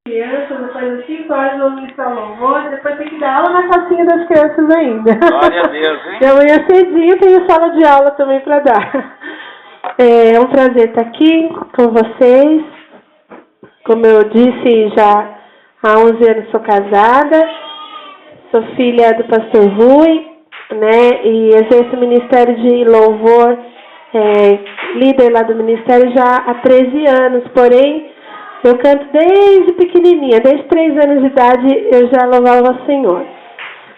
Crianças, depois de 5 horas vão ministrar louvor, depois tem que dar aula na calcinha das crianças ainda. Glória a Deus, hein? E amanhã cedinho tenho sala de aula também para dar. É um prazer estar aqui com vocês. Como eu disse, já há 11 anos sou casada, sou filha do pastor Rui, né? E exerço o ministério de louvor, líder lá do ministério já há 13 anos, porém eu canto desde pequenininha, desde 3 anos de idade eu já louvava o Senhor.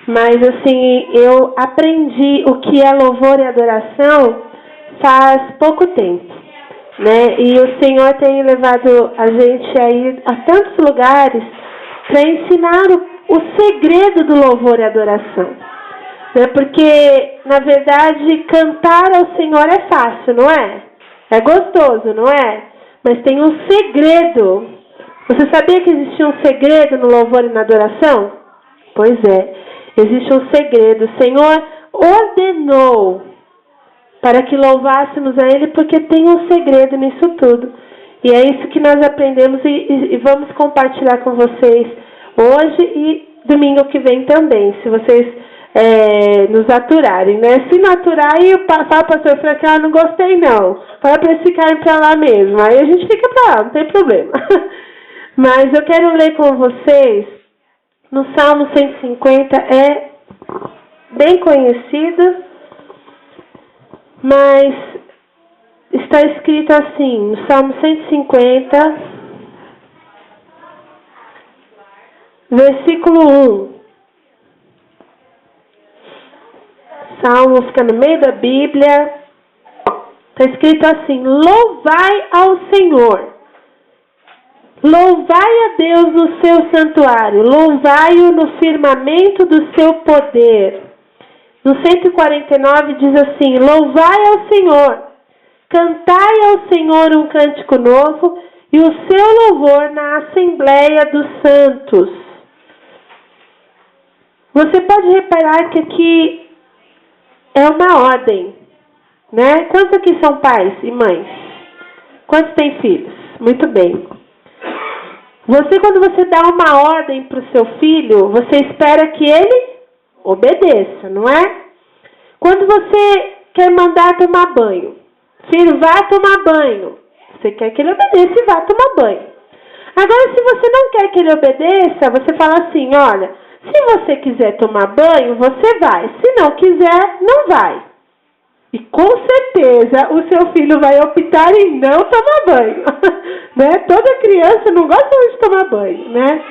Mas assim, eu aprendi o que é louvor e adoração faz pouco tempo, né? E o Senhor tem levado a gente a ir a tantos lugares para ensinar o segredo do louvor e adoração. Né? Porque, na verdade, cantar ao Senhor é fácil, não é? É gostoso, não é? Mas tem um segredo. Você sabia que existia um segredo no louvor e na adoração? Pois é, existe um segredo. O Senhor ordenou para que louvássemos a Ele, porque tem um segredo nisso tudo. E é isso que nós aprendemos e vamos compartilhar com vocês hoje e domingo que vem também, se vocês nos aturarem, né? Se não aturar, fala para o pastor Frank, não gostei não. Fala para eles ficarem para lá mesmo. Aí a gente fica para lá, não tem problema. Mas eu quero ler com vocês no Salmo 150, é bem conhecido, mas está escrito assim, no Salmo 150, versículo 1. Salmo fica no meio da Bíblia. Está escrito assim: louvai ao Senhor. Louvai a Deus no seu santuário. Louvai-o no firmamento do seu poder. No 149 diz assim: louvai ao Senhor. Cantai ao Senhor um cântico novo e o seu louvor na Assembleia dos Santos. Você pode reparar que aqui é uma ordem, né? Quantos aqui são pais e mães? Quantos têm filhos? Muito bem. Quando você dá uma ordem para o seu filho, você espera que ele obedeça, não é? Quando você quer mandar tomar banho, filho, vá tomar banho. Você quer que ele obedeça e vá tomar banho. Agora, se você não quer que ele obedeça, você fala assim, olha, se você quiser tomar banho, você vai. Se não quiser, não vai. E com certeza o seu filho vai optar em não tomar banho. Né? Toda criança não gosta muito de tomar banho, né?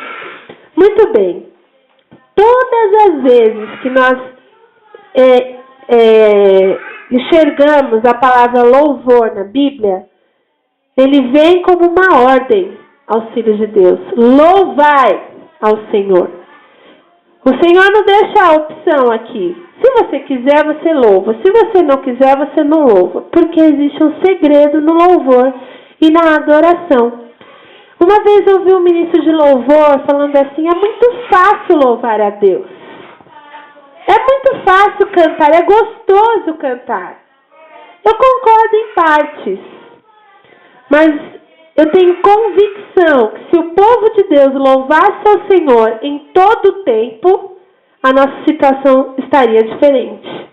Muito bem. Todas as vezes que nós enxergamos a palavra louvor na Bíblia, ele vem como uma ordem aos filhos de Deus. Louvai ao Senhor. O Senhor não deixa a opção aqui. Se você quiser, você louva. Se você não quiser, você não louva. Porque existe um segredo no louvor e na adoração. Uma vez eu ouvi um ministro de louvor falando assim, é muito fácil louvar a Deus. É muito fácil cantar, é gostoso cantar. Eu concordo em partes. Mas eu tenho convicção que se o povo de Deus louvasse ao Senhor em todo o tempo, a nossa situação estaria diferente.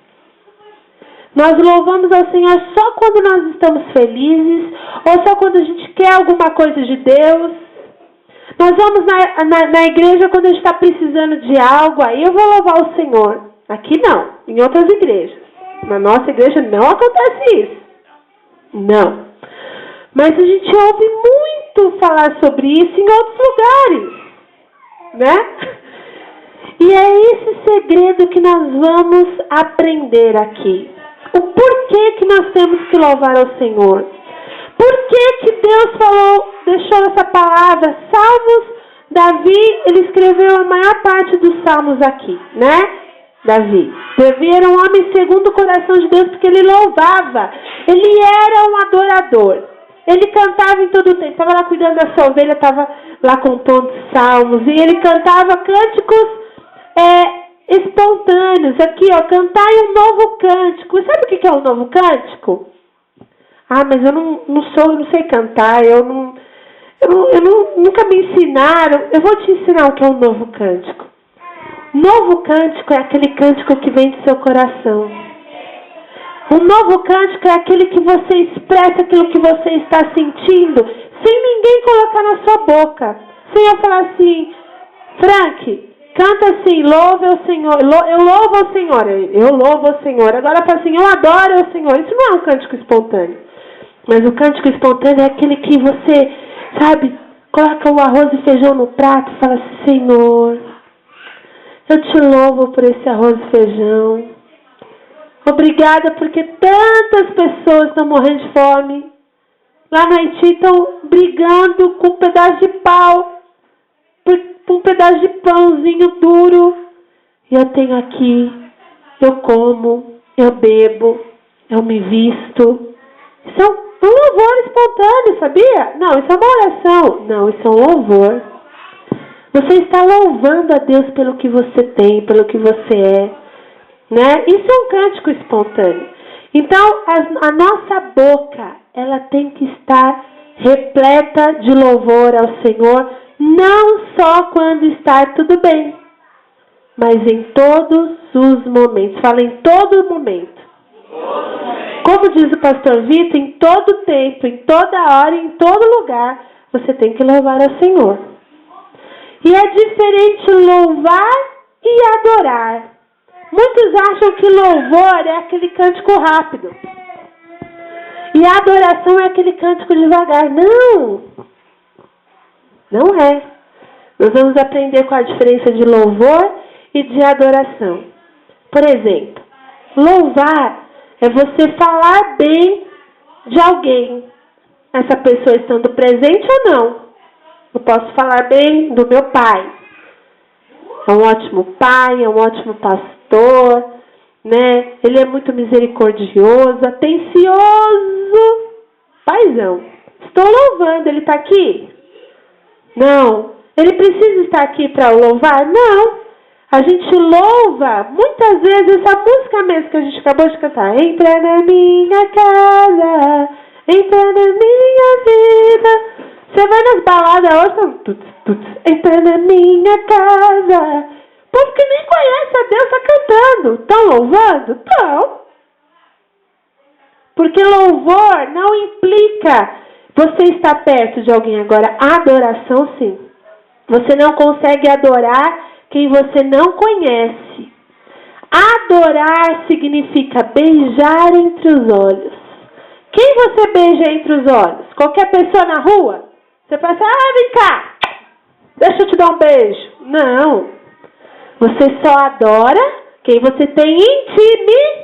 Nós louvamos ao Senhor só quando nós estamos felizes, ou só quando a gente quer alguma coisa de Deus. Nós vamos na igreja quando a gente está precisando de algo, aí eu vou louvar o Senhor. Aqui não, em outras igrejas. Na nossa igreja não acontece isso. Não. Mas a gente ouve muito falar sobre isso em outros lugares, né? E é esse segredo que nós vamos aprender aqui. O porquê que nós temos que louvar ao Senhor. Por que Deus deixou essa palavra? Salmos, Davi, ele escreveu a maior parte dos salmos aqui, né? Davi era um homem segundo o coração de Deus, porque ele louvava. Ele era um adorador. Ele cantava em todo o tempo. Estava lá cuidando da sua ovelha, estava lá compondo salmos. E ele cantava cânticos espontâneos. Aqui, ó, cantai um novo cântico. Sabe o que é um novo cântico? Ah, mas eu não sei cantar. Eu não... Nunca me ensinaram. Eu vou te ensinar o que é um novo cântico. Novo cântico é aquele cântico que vem do seu coração. Um novo cântico é aquele que você expressa aquilo que você está sentindo, sem ninguém colocar na sua boca. Sem eu falar assim, Frank, canta assim, louve ao Senhor. Eu louvo ao Senhor. Eu louvo ao Senhor. Agora fala assim, eu adoro ao Senhor. Isso não é um cântico espontâneo. Mas o cântico espontâneo é aquele que você, sabe, coloca o arroz e feijão no prato e fala assim, Senhor, eu te louvo por esse arroz e feijão. Obrigada porque tantas pessoas estão morrendo de fome. Lá no Haiti estão brigando com um pedaço de pau, por um pedaço de pãozinho duro. E eu tenho aqui, eu como, eu bebo, eu me visto. Isso é um louvor espontâneo, sabia? Não, isso é uma oração. Não, isso é um louvor. Você está louvando a Deus pelo que você tem, pelo que você é. Né? Isso é um cântico espontâneo. Então, a nossa boca, ela tem que estar repleta de louvor ao Senhor, não só quando está tudo bem, mas em todos os momentos. Fala em todo momento. Como diz o pastor Vitor, em todo tempo, em toda hora, em todo lugar, você tem que louvar ao Senhor. E é diferente louvar e adorar. Muitos acham que louvor é aquele cântico rápido. E a adoração é aquele cântico devagar. Não! Não é. Nós vamos aprender com a diferença de louvor e de adoração. Por exemplo, louvar é você falar bem de alguém. Essa pessoa estando presente ou não. Eu posso falar bem do meu pai. É um ótimo pai, é um ótimo pastor, né? Ele é muito misericordioso, atencioso. Paizão. Estou louvando, ele está aqui? Não. Ele precisa estar aqui para louvar? Não. A gente louva, muitas vezes, essa música mesmo que a gente acabou de cantar. Entra na minha casa, entra na minha vida. Você vai nas baladas hoje, são tuts, entra na minha casa. O povo que nem conhece a Deus está cantando. Estão louvando? Estão. Porque louvor não implica você estar perto de alguém. Agora, adoração sim. Você não consegue adorar quem você não conhece. Adorar significa beijar entre os olhos. Quem você beija entre os olhos? Qualquer pessoa na rua? Você fala assim, vem cá, deixa eu te dar um beijo. Não. Você só adora quem você tem intimidade.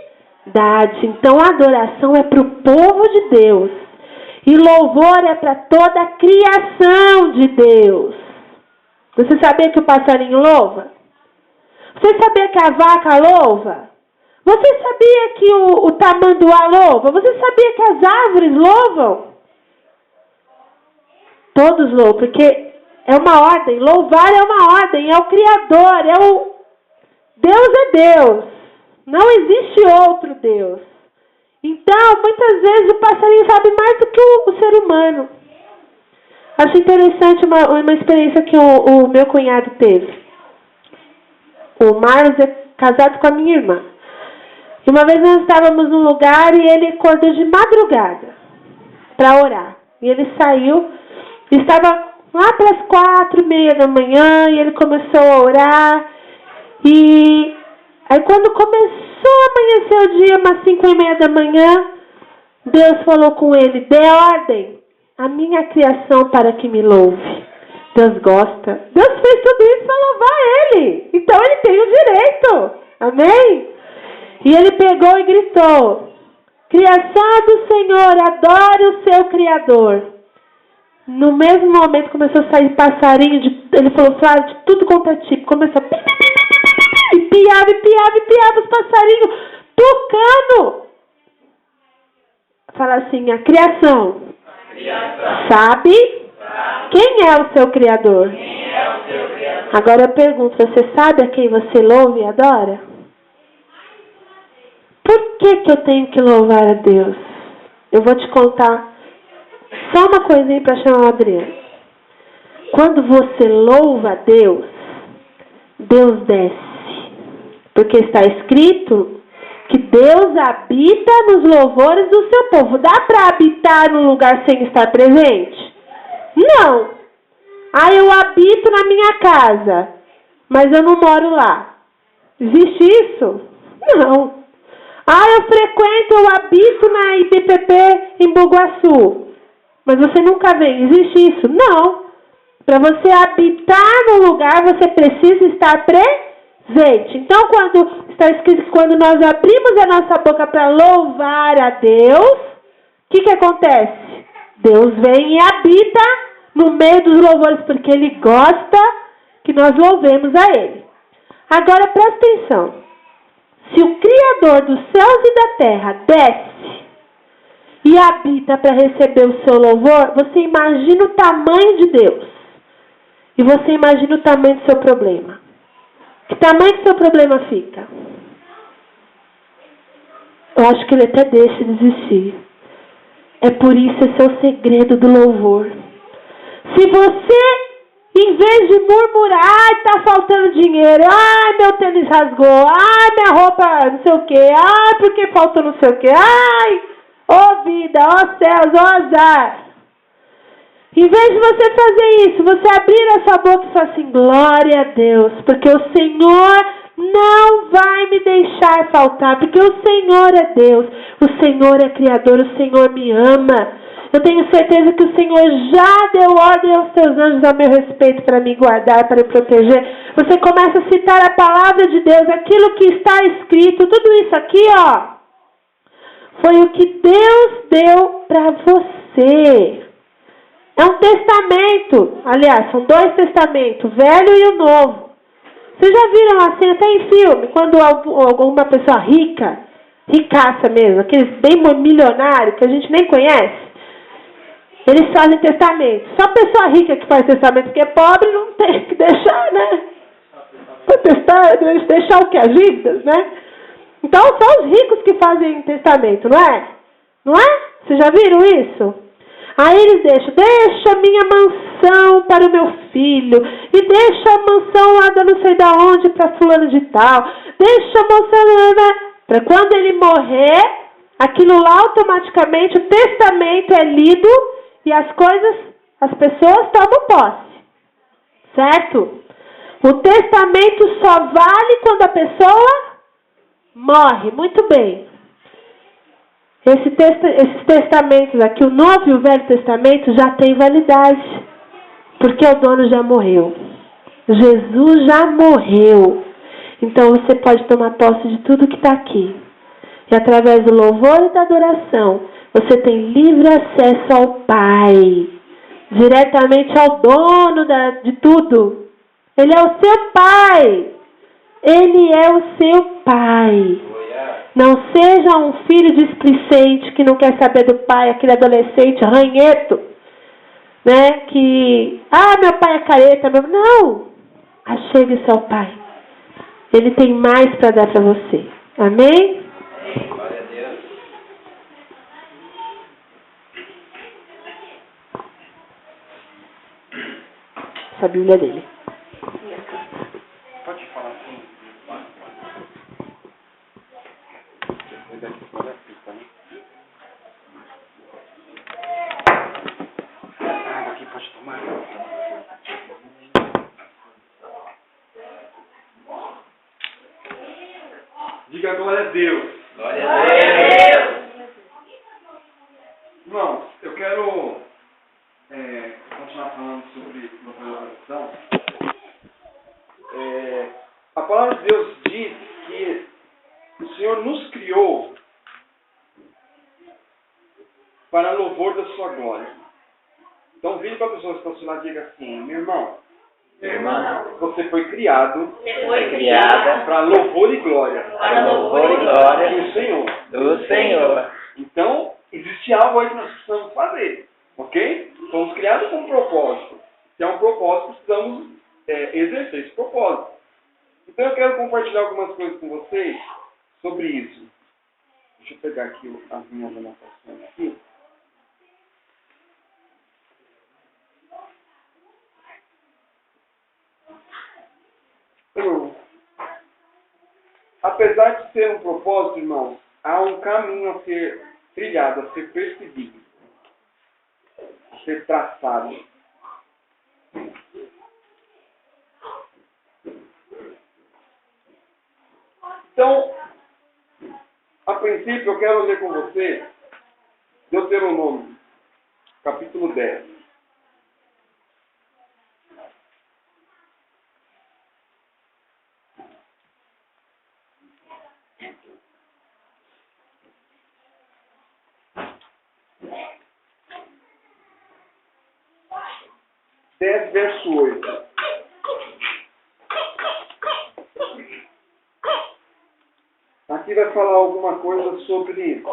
Então, a adoração é para o povo de Deus. E louvor é para toda a criação de Deus. Você sabia que o passarinho louva? Você sabia que a vaca louva? Você sabia que o tamanduá louva? Você sabia que as árvores louvam? Todos louvam, porque é uma ordem. Louvar é uma ordem, é o Criador, Deus é Deus. Não existe outro Deus. Então, muitas vezes o passarinho sabe mais do que o ser humano. Acho interessante uma experiência que o meu cunhado teve. O Marlos é casado com a minha irmã. E uma vez nós estávamos num lugar e ele acordou de madrugada para orar. E ele saiu, estava lá pelas 4:30 da manhã e ele começou a orar. E aí quando começou a amanhecer o dia, umas 5:30 da manhã, Deus falou com ele, dê ordem a minha criação para que me louve. Deus gosta. Deus fez tudo isso para louvar ele. Então ele tem o direito. Amém? E ele pegou e gritou, criação do Senhor, adore o seu Criador. No mesmo momento começou a sair passarinho, ele falou, Flávio, de tudo quanto é tipo. Começou a e piava os passarinhos, tocando. Fala assim, a criação. Sabe quem é o seu Criador? Agora eu pergunto, você sabe a quem você louva e adora? Por que eu tenho que louvar a Deus? Eu vou te contar só uma coisinha para chamar o Adriano. Quando você louva a Deus, Deus desce. Porque está escrito que Deus habita nos louvores do seu povo. Dá para habitar num lugar sem estar presente? Não. Eu habito na minha casa, mas eu não moro lá. Existe isso? Não. Eu habito na IPPP em Bugaçu, mas você nunca vem. Existe isso? Não. Para você habitar no lugar, você precisa estar presente. Então, quando está escrito que quando nós abrimos a nossa boca para louvar a Deus, o que acontece? Deus vem e habita no meio dos louvores, porque Ele gosta que nós louvemos a Ele. Agora, presta atenção. Se o Criador dos céus e da terra desce e habita para receber o seu louvor, você imagina o tamanho de Deus. E você imagina o tamanho do seu problema. Que tamanho que seu problema fica? Eu acho que ele até deixa de existir. É por isso esse é o segredo do louvor. Se você, em vez de murmurar, está faltando dinheiro, meu tênis rasgou, minha roupa não sei o quê, porque faltou não sei o quê, ó vida, ó céus, ó azar. Em vez de você fazer isso, você abrir a sua boca e falar assim, glória a Deus, porque o Senhor não vai me deixar faltar, porque o Senhor é Deus, o Senhor é Criador, o Senhor me ama. Eu tenho certeza que o Senhor já deu ordem aos seus anjos a meu respeito para me guardar, para me proteger. Você começa a citar a palavra de Deus, aquilo que está escrito, tudo isso aqui, foi o que Deus deu para você. É um testamento. Aliás, são 2 testamentos, o velho e o novo. Vocês já viram assim, até em filme, quando alguma pessoa rica, ricaça mesmo, aqueles bem milionários que a gente nem conhece, eles fazem testamento. Só pessoa rica que faz testamento, porque é pobre não tem que deixar, né? Deixar o que? As dívidas, né? Então são os ricos que fazem testamento, não é? Não é? Vocês já viram isso? Aí eles deixa a minha mansão para o meu filho, e deixa a mansão lá da não sei da onde para fulano de tal, deixa a mansão para quando ele morrer, aquilo lá automaticamente, o testamento é lido e as pessoas tomam posse, certo? O testamento só vale quando a pessoa morre, muito bem. Esses testamentos aqui, o Novo e o Velho Testamento, já tem validade. Porque o dono já morreu. Jesus já morreu. Então você pode tomar posse de tudo que está aqui. E através do louvor e da adoração, você tem livre acesso ao Pai. Diretamente ao dono de tudo. Ele é o seu Pai. Ele é o seu Pai. Não seja um filho displicente que não quer saber do pai, aquele adolescente ranhento, né? Que, meu pai é careta. Não! Achegue-se ao Pai. Ele tem mais para dar para você. Amém? Glória a Deus. Essa é a Bíblia dele. Pode falar assim. Água aqui, pode tomar. Diga glória a Deus. Glória a Deus. Irmãos, eu quero continuar falando sobre louvor e adoração. A palavra de Deus diz que o Senhor nos criou para louvor da sua glória. Então, vire para a pessoa que está ao seu lado e diga assim, meu irmão, você foi criado para louvor e glória do Senhor. Então, existe algo aí que nós precisamos fazer, ok? Fomos criados com um propósito. Se é um propósito, precisamos exercer esse propósito. Então, eu quero compartilhar algumas coisas com vocês sobre isso. Deixa eu pegar aqui as minhas anotações aqui. apesar de ser um propósito, irmãos, há um caminho a ser trilhado, a ser perseguido, a ser traçado. Então, a princípio, eu quero ler com você Deuteronômio, capítulo 10. Verso 8. Aqui vai falar alguma coisa sobre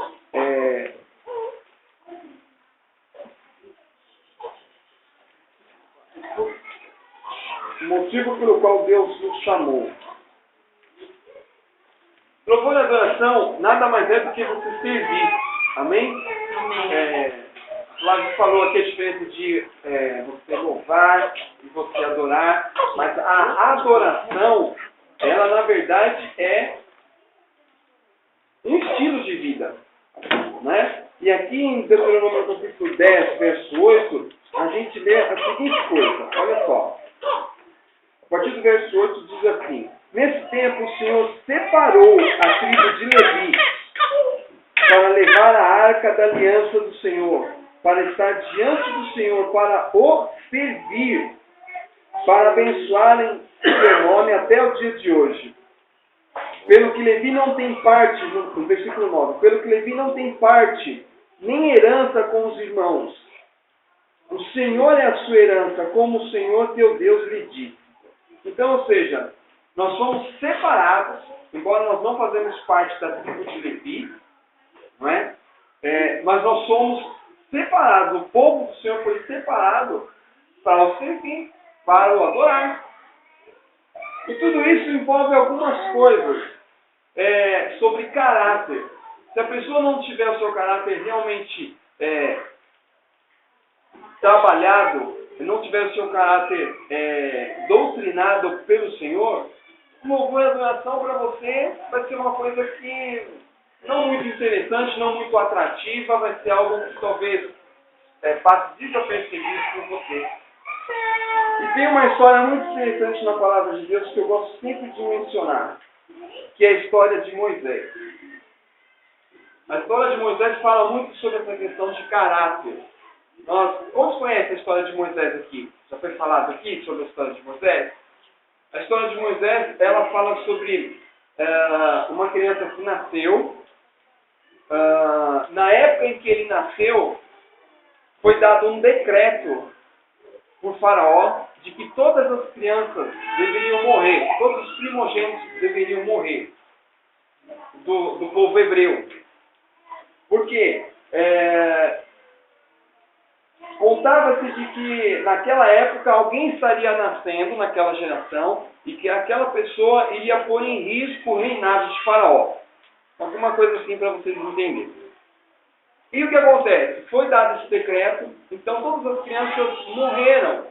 o motivo pelo qual Deus nos chamou. Louvor e adoração nada mais é do que você servir. Amém? Flávio falou aqui a diferença de você louvar e você adorar, mas a adoração, ela na verdade é um estilo de vida, né? E aqui em Deuteronômio capítulo 10, verso 8, a gente lê a seguinte coisa, olha só. A partir do verso 8 diz assim: nesse tempo o Senhor separou a tribo de Levi para levar a arca da aliança do Senhor, para estar diante do Senhor, para o servir, para abençoarem o seu nome até o dia de hoje. Pelo que Levi não tem parte, no versículo 9, pelo que Levi não tem parte, nem herança com os irmãos. O Senhor é a sua herança, como o Senhor teu Deus lhe disse. Então, ou seja, nós somos separados, embora nós não fazemos parte da tribo de Levi, não é? Mas nós somos separados, o povo do Senhor foi separado para o servir, para o adorar. E tudo isso envolve algumas coisas sobre caráter. Se a pessoa não tiver o seu caráter realmente trabalhado, não tiver o seu caráter doutrinado pelo Senhor, louvor e adoração para você vai ser uma coisa que não muito interessante, não muito atrativa, vai ser algo que talvez passe desapercebido por você. E tem uma história muito interessante na palavra de Deus que eu gosto sempre de mencionar, que é a história de Moisés. A história de Moisés fala muito sobre essa questão de caráter. Quantos conhecem a história de Moisés aqui? Já foi falado aqui sobre a história de Moisés? A história de Moisés, ela fala sobre uma criança que nasceu. Na época em que ele nasceu, foi dado um decreto por Faraó de que todas as crianças deveriam morrer, todos os primogênitos deveriam morrer do povo hebreu. Por quê? Contava-se de que naquela época alguém estaria nascendo naquela geração e que aquela pessoa iria pôr em risco o reinado de Faraó. Alguma coisa assim para vocês entenderem. E o que acontece? Foi dado esse decreto, então todas as crianças morreram.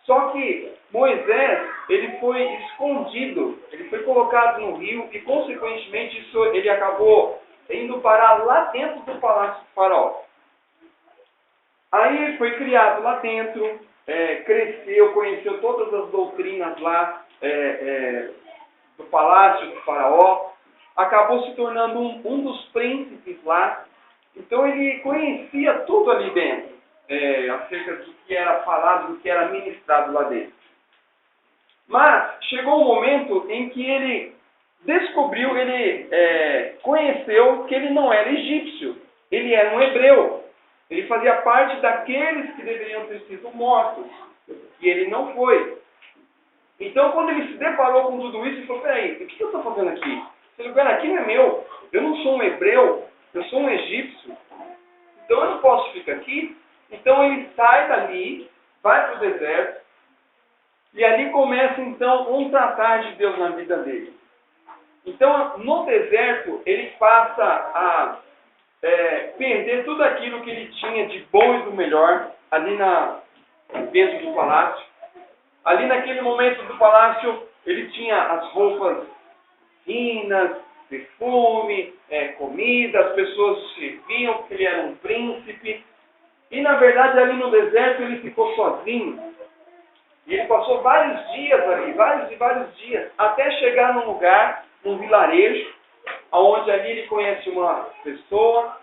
Só que Moisés, ele foi escondido, ele foi colocado no rio e consequentemente ele acabou indo parar lá dentro do palácio de Faraó. Aí foi criado lá dentro, cresceu, conheceu todas as doutrinas lá do palácio de Faraó, acabou se tornando um dos príncipes lá. Então ele conhecia tudo ali dentro, acerca do que era falado, do que era ministrado lá dentro. Mas chegou um momento em que ele descobriu, ele conheceu que ele não era egípcio, ele era um hebreu. Ele fazia parte daqueles que deveriam ter sido mortos. E ele não foi. Então, quando ele se deparou com tudo isso, ele falou: peraí, o que eu estou fazendo aqui? Esse lugar aqui não é meu. Eu não sou um hebreu. Eu sou um egípcio. Então, eu não posso ficar aqui. Então, ele sai dali, vai para o deserto. E ali começa, então, um tratar de Deus na vida dele. Então, no deserto, ele passa a perder tudo aquilo que ele tinha de bom e do melhor ali dentro do palácio. Ali naquele momento do palácio, ele tinha as roupas esquinas, perfume, comida, as pessoas o serviam porque ele era um príncipe. E na verdade ali no deserto ele ficou sozinho. E ele passou vários dias ali, vários e vários dias, até chegar num lugar, num vilarejo, onde ali ele conhece uma pessoa,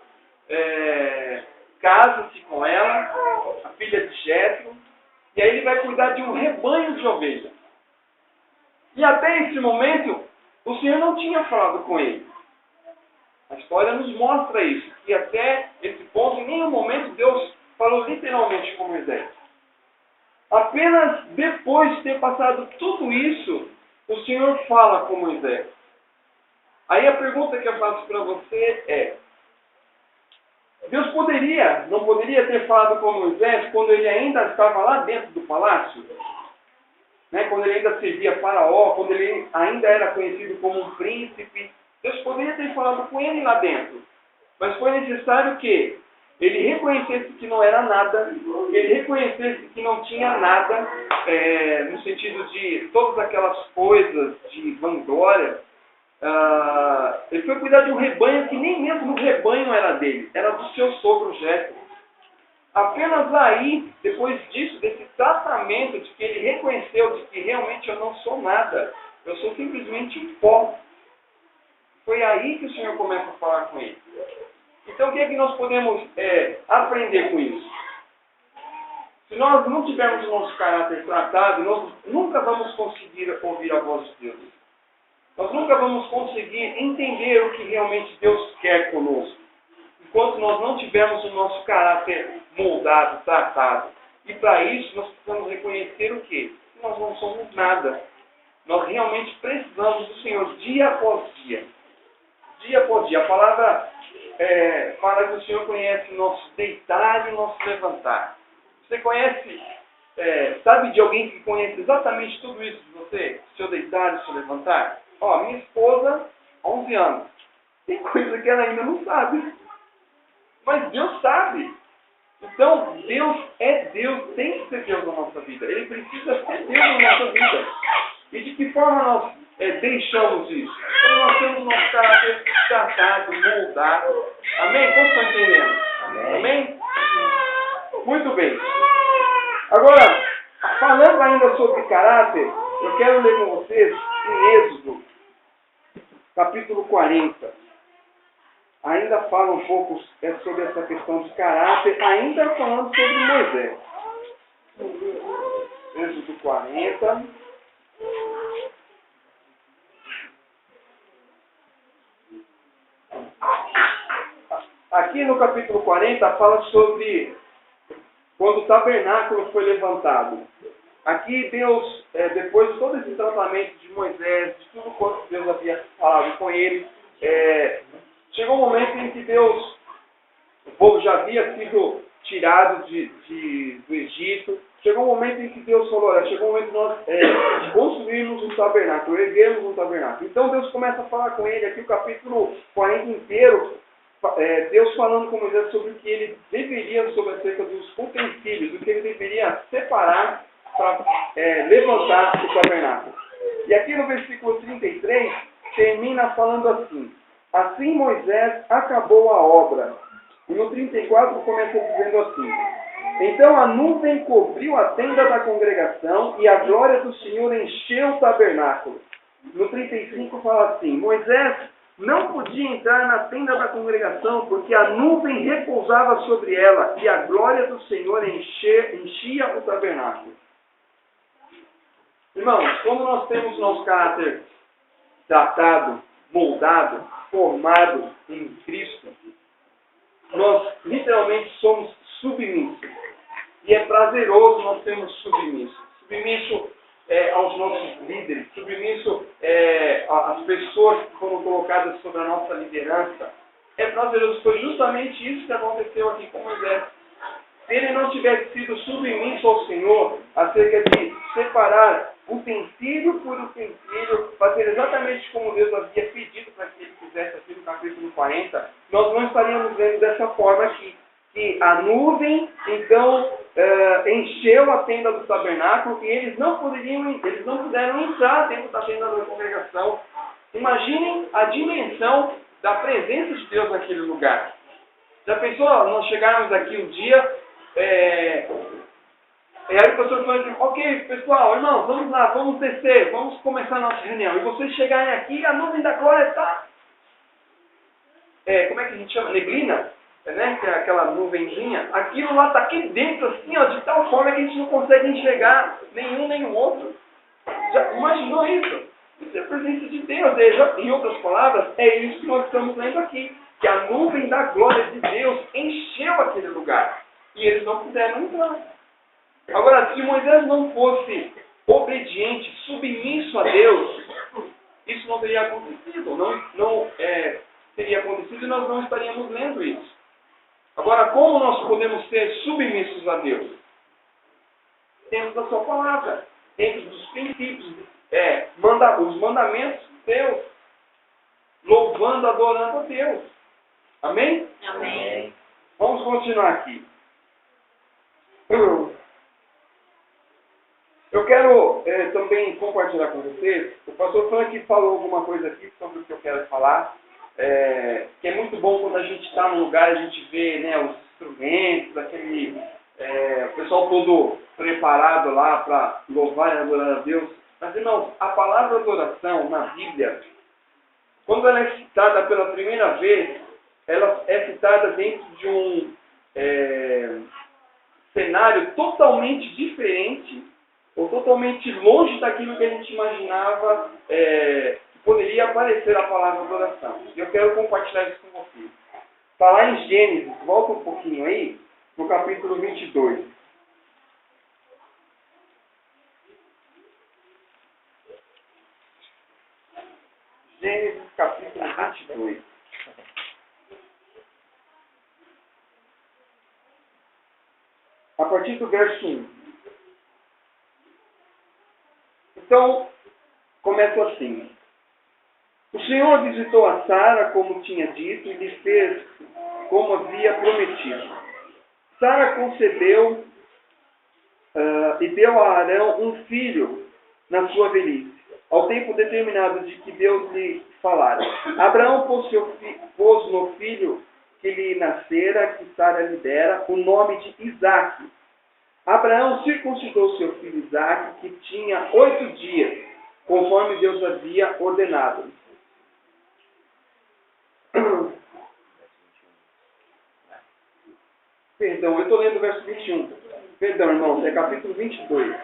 casa-se com ela, a filha de Jetro, e aí ele vai cuidar de um rebanho de ovelhas. E até esse momento, o Senhor não tinha falado com ele. A história nos mostra isso, que até esse ponto, em nenhum momento, Deus falou literalmente com Moisés. Apenas depois de ter passado tudo isso, o Senhor fala com Moisés. Aí a pergunta que eu faço para você é: Deus não poderia ter falado com Moisés quando ele ainda estava lá dentro do palácio? Quando ele ainda servia a Faraó, quando ele ainda era conhecido como um príncipe? Deus poderia ter falado com ele lá dentro. Mas foi necessário que ele reconhecesse que não era nada, ele reconhecesse que não tinha nada, no sentido de todas aquelas coisas de vanglória. Ele foi cuidar de um rebanho que nem mesmo o rebanho era dele, era do seu sogro Jetro. Apenas aí, depois disso, desse tratamento de que ele reconheceu de que realmente eu não sou nada, eu sou simplesmente um pó. Foi aí que o Senhor começa a falar com ele. Então o que é que nós podemos aprender com isso? Se nós não tivermos o nosso caráter tratado, nós nunca vamos conseguir ouvir a voz de Deus. Nós nunca vamos conseguir entender o que realmente Deus quer conosco, enquanto nós não tivermos o nosso caráter moldado, tratado. E para isso nós precisamos reconhecer o quê? Que nós não somos nada. Nós realmente precisamos do Senhor dia após dia. Dia após dia. A palavra fala que o Senhor conhece o nosso deitar e o nosso levantar. Você conhece, sabe de alguém que conhece exatamente tudo isso de você? O seu deitar e o seu levantar? Minha esposa, 11 anos. Tem coisa que ela ainda não sabe. Mas Deus sabe. Então, Deus é Deus, tem que ser Deus na nossa vida. Ele precisa ser Deus na nossa vida. E de que forma nós deixamos isso? Quando nós temos o nosso caráter tratado, moldado. Amém? Como estão entendendo? Amém? Muito bem. Agora, falando ainda sobre caráter, eu quero ler com vocês em Êxodo, capítulo 40. Ainda fala um pouco sobre essa questão de caráter, ainda falando sobre Moisés. Êxodo 40. Aqui no capítulo 40 fala sobre quando o tabernáculo foi levantado. Aqui Deus, depois de todo esse tratamento de Moisés, de tudo quanto Deus havia falado com ele, chegou um momento em que o povo já havia sido tirado do Egito. Chegou um momento em que Deus falou: olha, chegou um momento de nós construirmos um tabernáculo, erguermos um tabernáculo. Então Deus começa a falar com ele, aqui o capítulo 40 inteiro, Deus falando com Moisés sobre o que ele deveria, sobre acerca dos utensílios, o que ele deveria separar para levantar o tabernáculo. E aqui no versículo 33, termina falando assim: assim Moisés acabou a obra. E no 34 começa dizendo assim: então a nuvem cobriu a tenda da congregação e a glória do Senhor encheu o tabernáculo. No 35 fala assim: Moisés não podia entrar na tenda da congregação porque a nuvem repousava sobre ela e a glória do Senhor enchia o tabernáculo. Irmãos, quando nós temos nosso caráter tratado, moldado, formado em Cristo, nós literalmente somos submissos. E é prazeroso nós sermos submissos. Submisso aos nossos líderes, submisso às pessoas que foram colocadas sobre a nossa liderança. É prazeroso. Foi justamente isso que aconteceu aqui com Moisés. Se ele não tivesse sido submisso ao Senhor, acerca de separar utensílio por utensílio, fazer exatamente como Deus havia pedido para que ele fizesse aqui no capítulo 40, nós não estaríamos vendo dessa forma aqui. Que a nuvem, então, encheu a tenda do tabernáculo e eles não puderam entrar dentro da tenda da congregação. Imaginem a dimensão da presença de Deus naquele lugar. Já pensou nós chegarmos aqui um dia, e aí o pastor falou assim, ok, pessoal, irmãos, vamos lá, vamos descer, vamos começar a nossa reunião. E vocês chegarem aqui, a nuvem da glória está, como é que a gente chama? Neblina, né? Que é aquela nuvenzinha. Aquilo lá está aqui dentro, assim, ó, de tal forma que a gente não consegue enxergar nenhum nem o outro. Já imaginou isso? Isso é a presença de Deus. Em outras palavras, é isso que nós estamos lendo aqui. Que a nuvem da glória de Deus encheu aquele lugar. E eles não puderam entrar. Agora, se Moisés não fosse obediente, submisso a Deus, isso não teria acontecido. Não teria acontecido e nós não estaríamos lendo isso. Agora, como nós podemos ser submissos a Deus? Dentro da sua palavra. Dentro dos princípios, os mandamentos de Deus. Louvando, adorando a Deus. Amém? Amém. Vamos continuar aqui. Eu quero também compartilhar com vocês. O pastor Frank falou alguma coisa aqui sobre o que eu quero falar. Que é muito bom quando a gente está no lugar, a gente vê, né, os instrumentos, o pessoal todo preparado lá para louvar e adorar a Deus. Mas, irmãos, a palavra adoração na Bíblia, quando ela é citada pela primeira vez, ela é citada dentro de um cenário totalmente diferente, ou totalmente longe daquilo que a gente imaginava que poderia aparecer a palavra adoração. E eu quero compartilhar isso com vocês. Está lá em Gênesis, volta um pouquinho aí, no capítulo 22. Gênesis, capítulo 22. A partir do verso 1. Então, começa assim. O Senhor visitou a Sara, como tinha dito, e lhe fez como havia prometido. Sara concebeu e deu a Arão um filho na sua velhice, ao tempo determinado de que Deus lhe falara. Abraão pôs no filho que lhe nascera, que Sara lhe dera, o nome de Isaque. Abraão circuncidou seu filho Isaque, que tinha 8 dias, conforme Deus havia ordenado. Perdão, eu estou lendo o verso 21. Perdão, irmãos, é capítulo 22.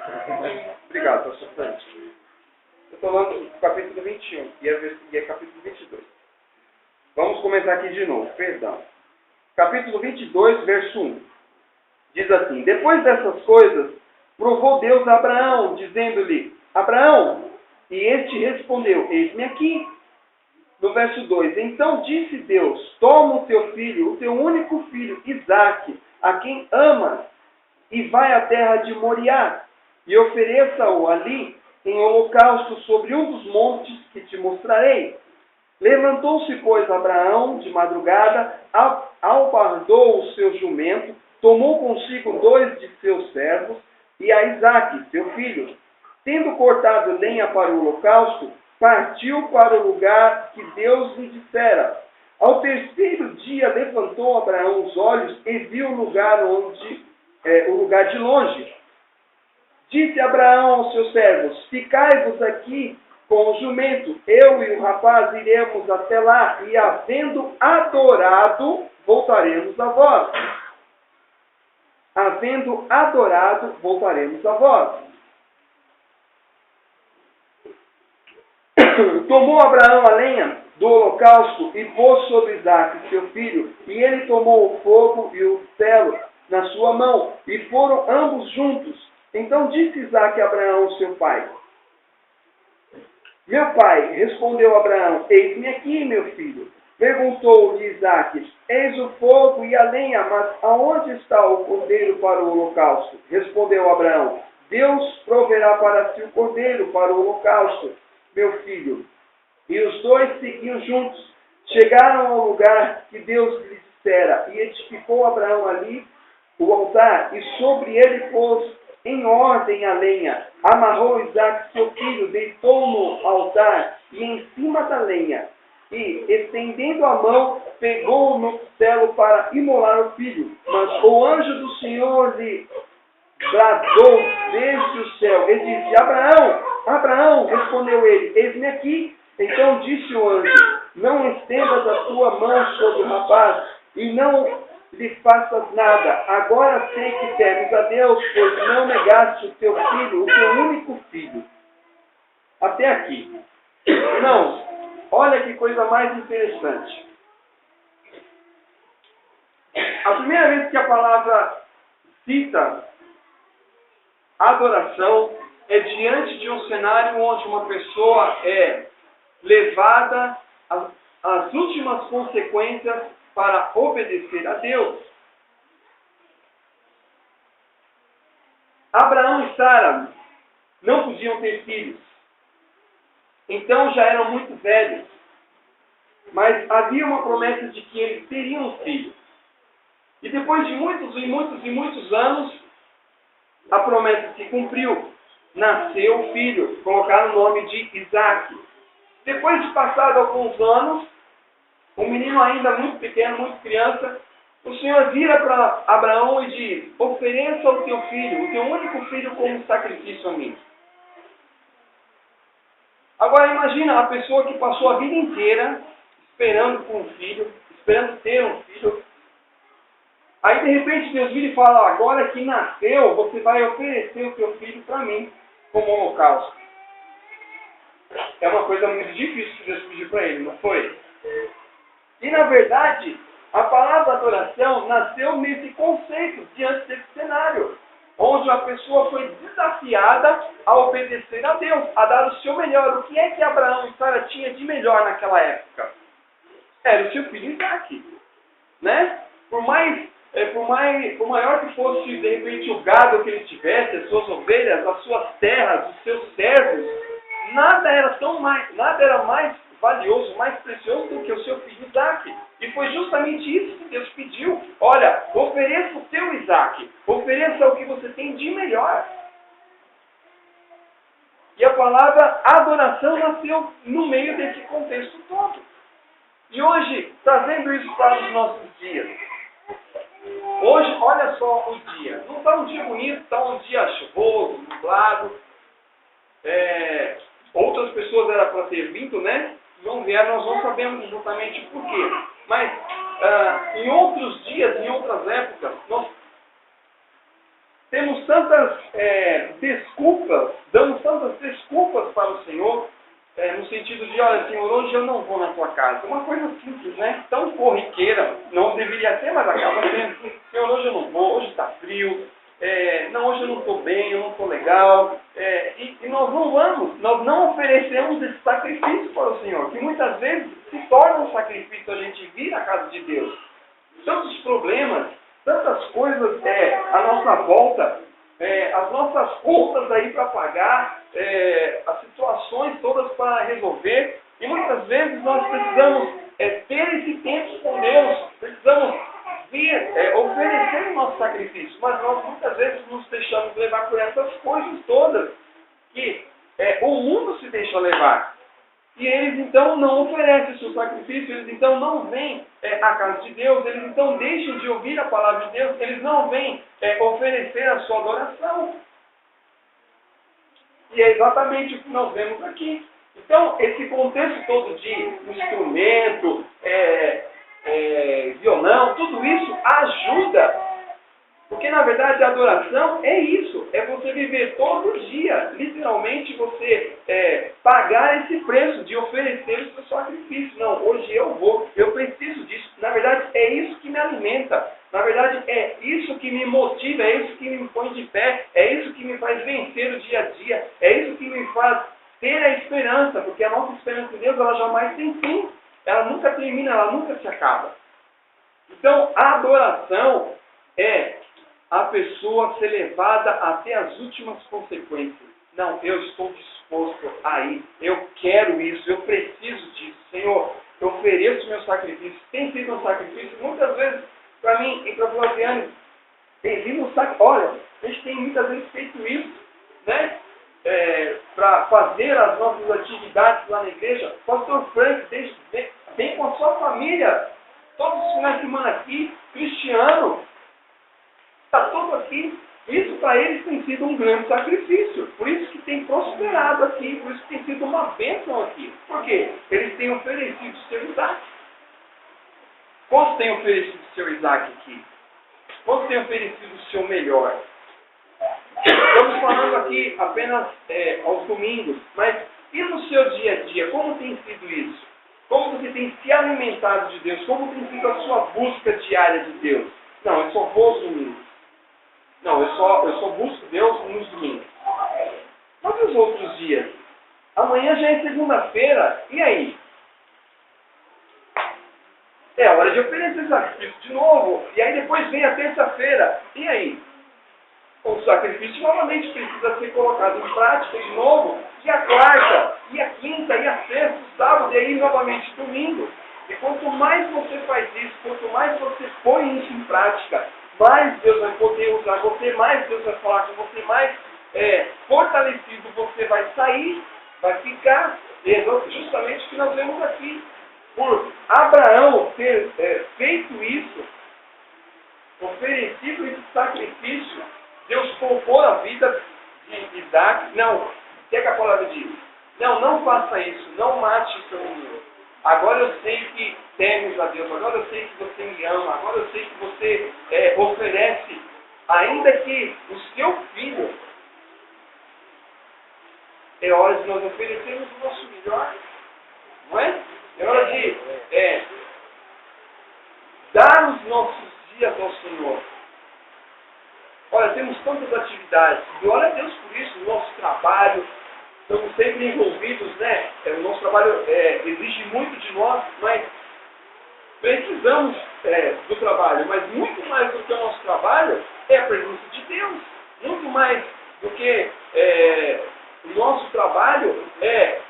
Obrigado, pastor Frank. Eu estou lendo o capítulo 21 e é capítulo 22. Vamos começar aqui de novo, perdão. Capítulo 22, verso 1. Diz assim: Depois dessas coisas, provou Deus a Abraão, dizendo-lhe: Abraão, e este respondeu: Eis-me aqui. No verso 2: Então disse Deus: Toma o teu filho, o teu único filho, Isaque, a quem amas, e vai à terra de Moriá, e ofereça-o ali em holocausto sobre um dos montes que te mostrarei. Levantou-se, pois, Abraão de madrugada, albardou o seu jumento, tomou consigo 2 de seus servos e a Isaque, seu filho. Tendo cortado lenha para o holocausto, partiu para o lugar que Deus lhe dissera. Ao terceiro dia levantou Abraão os olhos e viu o lugar de longe. Disse Abraão aos seus servos: Ficai-vos aqui com o jumento, eu e o rapaz iremos até lá, e havendo adorado, voltaremos a vós. Havendo adorado, voltaremos a vós. Tomou Abraão a lenha do holocausto e pôs sobre Isaque, seu filho, e ele tomou o fogo e o selo na sua mão, e foram ambos juntos. Então disse Isaque a Abraão, seu pai: Meu pai, respondeu Abraão, eis-me aqui, meu filho. Perguntou-lhe Isaque: Eis o fogo e a lenha, mas aonde está o cordeiro para o holocausto? Respondeu Abraão: Deus proverá para si o cordeiro para o holocausto, meu filho. E os dois seguiam juntos. Chegaram ao lugar que Deus lhe dissera, e edificou Abraão ali o altar, e sobre ele pôs em ordem a lenha, amarrou Isaque seu filho, deitou no altar e em cima da lenha. E, estendendo a mão, pegou no cutelo para imolar o filho. Mas o anjo do Senhor lhe bradou desde o céu. Ele disse: Abraão, Abraão, respondeu ele, eis-me aqui. Então disse o anjo: não estendas a tua mão sobre o rapaz e não lhe faças nada. Agora sei que temes a Deus, pois não negaste o teu filho, o teu único filho. Até aqui. Irmãos, olha que coisa mais interessante. A primeira vez que a palavra cita adoração é diante de um cenário onde uma pessoa é levada às últimas consequências para obedecer a Deus. Abraão e Sara não podiam ter filhos. Então já eram muito velhos. Mas havia uma promessa de que eles teriam um filho. E depois de muitos anos, a promessa se cumpriu. Nasceu o filho, colocaram o nome de Isaque. Depois de passado alguns anos, um menino ainda muito pequeno, muito criança, o Senhor vira para Abraão e diz: ofereça o teu filho, o teu único filho, como sacrifício a mim. Agora imagina a pessoa que passou a vida inteira esperando por um filho, esperando ter um filho. Aí de repente Deus vira e fala: agora que nasceu, você vai oferecer o teu filho para mim como holocausto. É uma coisa muito difícil que Deus pediu para ele, não foi? E na verdade, a palavra adoração nasceu nesse conceito, diante desse cenário, onde a pessoa foi desafiada a obedecer a Deus, a dar o seu melhor. O que é que Abraão e Sara tinham de melhor naquela época? Era o seu filho Isaque, né? Por maior que fosse, de repente, o gado que ele tivesse, as suas ovelhas, as suas terras, os seus servos, nada era mais valioso, mais precioso do que o seu filho Isaque. E foi justamente isso que Deus pediu. Olha, ofereça o teu Isaque. Ofereça o que você tem de melhor. E a palavra adoração nasceu no meio desse contexto todo. E hoje, trazendo isso para os nossos dias. Hoje, olha só o dia. Não está um dia bonito, está um dia chuvoso, nublado. Outras pessoas era para ter vindo, né? Não vieram, nós não sabemos exatamente por quê. Mas em outros dias, em outras épocas, nós temos tantas desculpas, damos tantas desculpas para o Senhor, no sentido de: olha, Senhor, hoje eu não vou na tua casa. Uma coisa simples, né? Tão corriqueira, não deveria ser, mas acaba sendo. Senhor, hoje eu não vou, hoje está frio. Não, hoje eu não estou bem, eu não estou legal. E nós não vamos, nós não oferecemos esse sacrifício para o Senhor, que muitas vezes se torna um sacrifício a gente vir à casa de Deus. Tantos problemas, tantas coisas à nossa volta, as nossas contas aí para pagar, as situações todas para resolver. E muitas vezes nós precisamos ter esse tempo com Deus, precisamos oferecer o nosso sacrifício, mas nós muitas vezes nos deixamos levar por essas coisas todas que o mundo se deixa levar. E eles então não oferecem o seu sacrifício, eles então não vêm à casa de Deus, eles então deixam de ouvir a palavra de Deus, eles não vêm oferecer a sua adoração. E é exatamente o que nós vemos aqui. Então, esse contexto todo de instrumento, violão, tudo isso ajuda. Porque na verdade a adoração é isso, é você viver todo dia, literalmente você pagar esse preço de oferecer o seu sacrifício. Não, hoje eu preciso disso. Na verdade é isso que me alimenta, na verdade é isso que me motiva, é isso que me põe de pé, é isso que me faz vencer o dia a dia, é isso que me faz ter a esperança, porque a nossa esperança em Deus ela jamais tem fim, ela nunca termina, ela nunca se acaba. Então a adoração é a pessoa ser levada até as últimas consequências. Não, eu estou disposto a ir, eu quero isso, eu preciso disso. Senhor, eu ofereço meu sacrifício. Tem sido um sacrifício, muitas vezes, para mim e para a Flaviane, tem sido um sacrifício. Olha, A gente tem muitas vezes feito isso, né? Para fazer as nossas atividades lá na igreja. O pastor Frank vem com a sua família todos os finais de semana aqui, cristiano, está todo aqui. Isso para eles tem sido um grande sacrifício. Por isso que tem prosperado aqui, por isso que tem sido uma bênção aqui. Por quê? Eles têm oferecido o seu Isaac. Quantos têm oferecido o seu Isaac aqui? Quantos têm oferecido o seu melhor? Estamos falando aqui apenas aos domingos, mas e no seu dia a dia? Como tem sido isso? Como você tem se alimentado de Deus? Como tem sido a sua busca diária de Deus? Não, eu só vou aos domingos. Não, eu só busco Deus nos domingos. Mas e os outros dias? Amanhã já é segunda-feira, e aí? É hora de oferecer sacrifício de novo. E aí depois vem a terça-feira, e aí? O sacrifício novamente precisa ser colocado em prática de novo. E a quarta, e a quinta, e a sexta, o sábado, e aí novamente domingo. E quanto mais você faz isso, quanto mais você põe isso em prática, mais Deus vai poder usar você, mais Deus vai falar com você, mais fortalecido você vai sair, vai ficar. Justamente o que nós vemos aqui. Por Abraão ter feito isso, oferecido esse sacrifício, Deus poupou a vida de Isaac. Não, o que é que a palavra diz? Não faça isso, não mate o seu menino. Agora eu sei que temes a Deus, agora eu sei que você me ama, agora eu sei que você oferece, ainda que o seu filho. É hora de nós oferecermos o nosso melhor, não é? É hora de dar os nossos dias ao Senhor. Olha, temos tantas atividades, e glória a Deus por isso, o nosso trabalho, estamos sempre envolvidos, né? O nosso trabalho exige muito de nós, mas precisamos do trabalho, mas muito mais do que o nosso trabalho é a presença de Deus. Muito mais do que o nosso trabalho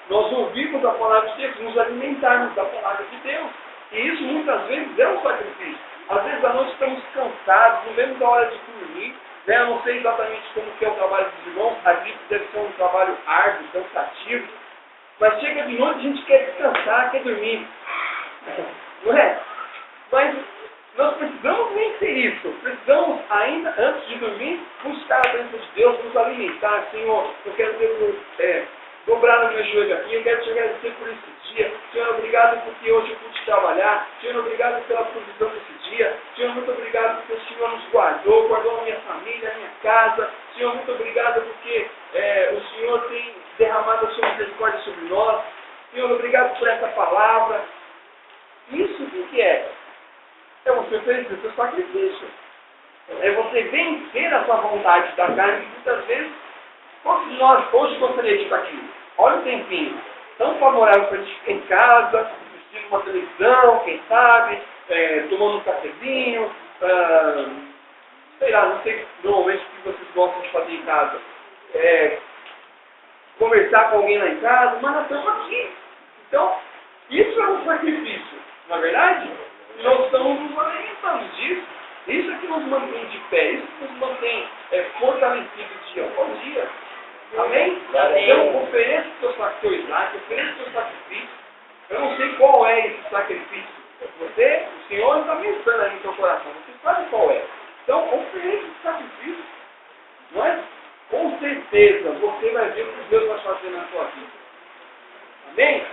nós ouvirmos a palavra de Deus, nos alimentarmos da palavra de Deus. E isso muitas vezes é um sacrifício. Às vezes à noite estamos cansados, não vemos a hora de dormir. Né? Eu não sei exatamente como que é o trabalho dos irmãos, acredito que deve ser um trabalho árduo, cansativo. Mas chega de noite, a gente quer descansar, quer dormir. Não é? Mas nós precisamos vencer isso. Precisamos, ainda antes de dormir, buscar a presença de Deus, nos alimentar. Senhor, eu quero dobrar no meu joelho aqui, eu quero te agradecer por esse dia. Senhor, obrigado porque hoje eu pude trabalhar. Senhor, obrigado pela provisão desse dia. Senhor, muito obrigado porque o Senhor nos guardou a minha família, a minha casa. Senhor, muito obrigado porque o Senhor tem derramado a sua misericórdia sobre nós. Senhor, obrigado por essa palavra. Isso o que é? É você oferecer o seu sacrifício. É você vencer a sua vontade da carne, que muitas vezes, quantos de nós hoje gostaria de estar aqui? Olha o tempinho. Tão favorável para a gente ficar em casa, assistindo uma televisão, quem sabe, tomando um cafezinho, sei lá, não sei normalmente o que vocês gostam de fazer em casa. Conversar com alguém lá em casa, mas nós estamos aqui. Então, isso é um sacrifício, não é verdade? E nós estamos nos alimentando disso. Isso é que nos mantém de pé, isso que nos mantém fortalecidos dia após dia. Amém? Então, ofereça o seu Isaac, ofereça o seu sacrifício. Eu não sei qual é esse sacrifício. Você, o Senhor está pensando aí no seu coração. Você sabe qual é. Então, ofereça esse sacrifício. Não é? Com certeza, você vai ver o que Deus vai fazer na sua vida. Amém?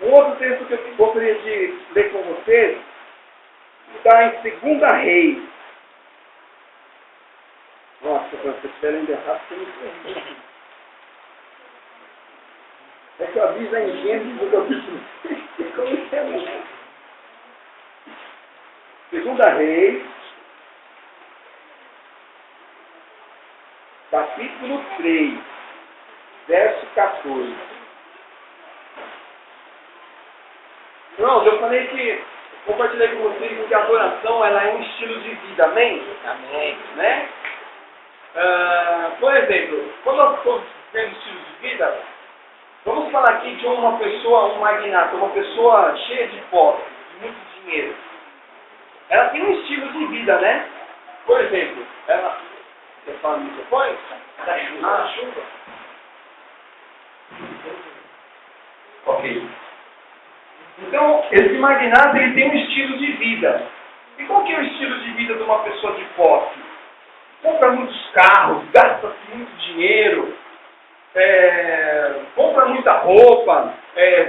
Um outro texto que eu gostaria de ler com vocês está em 2 Reis. Nossa, você espera ainda errado, porque eu não sei. É que eu aviso a Gênesis do capítulo 6. Como isso é muito? 2 Reis, capítulo 3, verso 14. Irmãos, eu falei que, compartilhei com vocês que a adoração ela é um estilo de vida, amém? Amém. Né? Por exemplo, quando nós estamos vendo estilo de vida, vamos falar aqui de uma pessoa, um magnata, uma pessoa cheia de posse, de muito dinheiro. Ela tem um estilo de vida, né? Por exemplo, ela... Você fala no microfone? Na chuva. Ok. Então, esse magnata ele tem um estilo de vida. E qual que é o estilo de vida de uma pessoa de posse? Compra muitos carros, gasta muito dinheiro, compra muita roupa,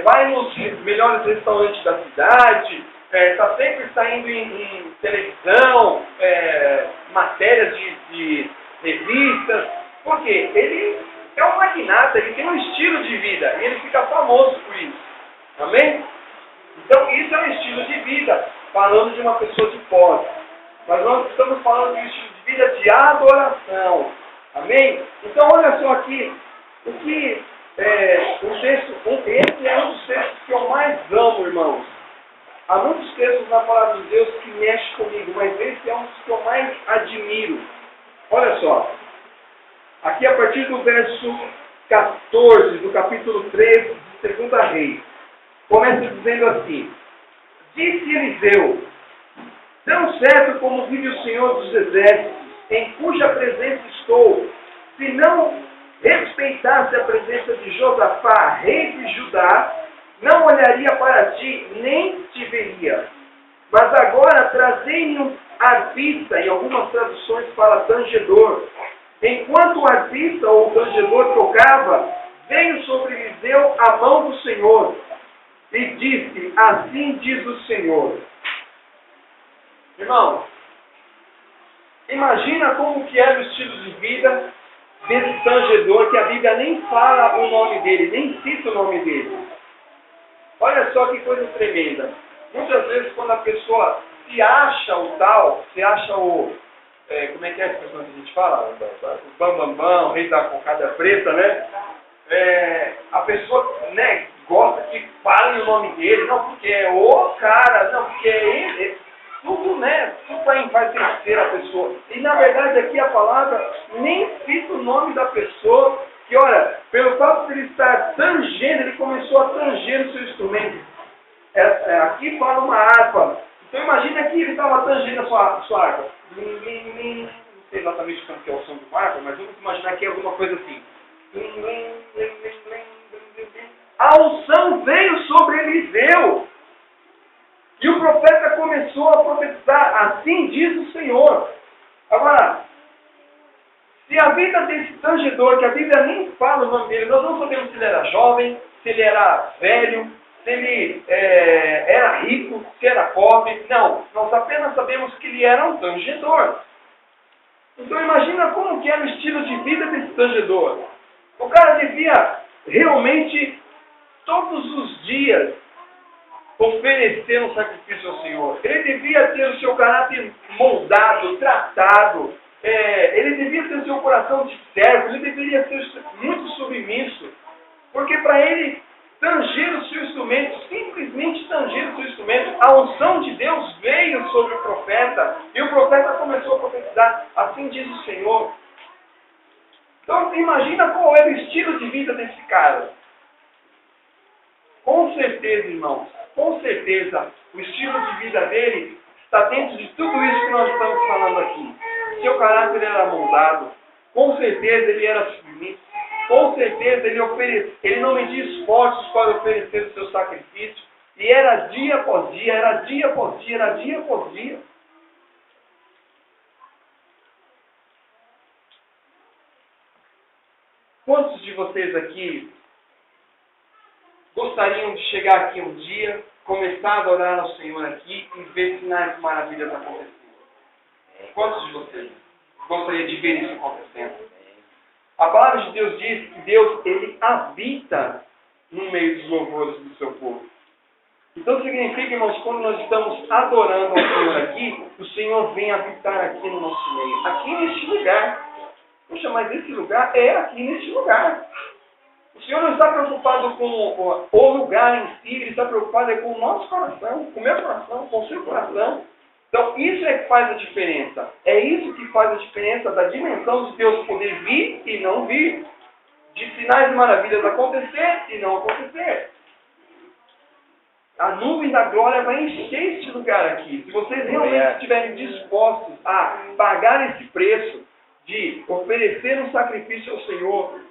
vai nos melhores restaurantes da cidade, está sempre saindo em televisão, matérias de revistas. Por quê? Ele é um magnata, ele tem um estilo de vida e ele fica famoso por isso. Amém? Então isso é um estilo de vida, falando de uma pessoa de posse. Mas nós estamos falando de um estilo de vida de adoração. Amém? Então olha só aqui, o que esse é um dos textos que eu mais amo, irmãos. Há muitos textos na palavra de Deus que mexem comigo, mas esse é um dos que eu mais admiro. Olha só, aqui a partir do verso 14, do capítulo 13 de 2 Reis, começa dizendo assim: disse Eliseu, tão certo como vive o Senhor dos Exércitos, em cuja presença estou, se não respeitasse a presença de Josafá, rei de Judá, não olharia para ti, nem te veria. Mas agora trazei-me um arpista, em algumas traduções fala tangedor. Enquanto o arpista ou o tangedor tocava, veio sobre Eliseu a mão do Senhor, e disse, assim diz o Senhor. Irmão, imagina como que era o estilo de vida desse tangedor, que a Bíblia nem fala o nome dele, nem cita o nome dele. Olha só que coisa tremenda. Muitas vezes quando a pessoa se acha o tal, se acha o... como é que é a expressão que a gente fala? O bambambam, o rei da cocada preta, né? A pessoa, né, gosta que falem o nome dele, não porque é o cara, não porque é ele. Tudo, né? Tudo vai ter a pessoa. E na verdade aqui a palavra nem cita o nome da pessoa, que olha, pelo fato de ele estar tangendo, ele começou a tanger o seu instrumento. Aqui fala uma harpa. Então imagina que ele estava tangendo a sua harpa. Não sei exatamente como que é o som do harpa, mas vamos imaginar que é alguma coisa assim. A unção veio sobre Eliseu. E o profeta começou a profetizar, assim diz o Senhor. Agora, se a vida desse tangedor, que a Bíblia nem fala o nome dele, nós não sabemos se ele era jovem, se ele era velho, se ele era rico, se era pobre. Não, nós apenas sabemos que ele era um tangedor. Então imagina como que era o estilo de vida desse tangedor. O cara devia realmente, todos os dias, oferecer um sacrifício ao Senhor. Ele devia ter o seu caráter moldado, tratado. Ele devia ter o seu coração de servo. Ele deveria ser muito submisso. Porque para ele tanger o seu instrumento, simplesmente tanger o seu instrumento, a unção de Deus veio sobre o profeta. E o profeta começou a profetizar, assim diz o Senhor. Então imagina qual era o estilo de vida desse cara. Com certeza, irmãos, com certeza, o estilo de vida dele está dentro de tudo isso que nós estamos falando aqui. Seu caráter era moldado, com certeza ele era submisso, com certeza ele não media esforços para oferecer o seu sacrifício, e era dia após dia, era dia após dia, era dia após dia. Quantos de vocês aqui gostariam de chegar aqui um dia, começar a adorar ao Senhor aqui e ver sinais e maravilhas acontecendo? Quantos de vocês gostariam de ver isso acontecendo? A palavra de Deus diz que Deus, ele habita no meio dos louvores do seu povo. Então significa, irmãos, quando nós estamos adorando ao Senhor aqui, o Senhor vem habitar aqui no nosso meio, aqui neste lugar. Poxa, mas esse lugar é aqui neste lugar. O Senhor não está preocupado com o lugar em si, Ele está preocupado com o nosso coração, com o meu coração, com o seu coração. Então, isso é que faz a diferença. É isso que faz a diferença da dimensão de Deus poder vir e não vir. De sinais e maravilhas acontecer e não acontecer. A nuvem da glória vai encher este lugar aqui. Se vocês realmente estiverem dispostos a pagar esse preço de oferecer um sacrifício ao Senhor,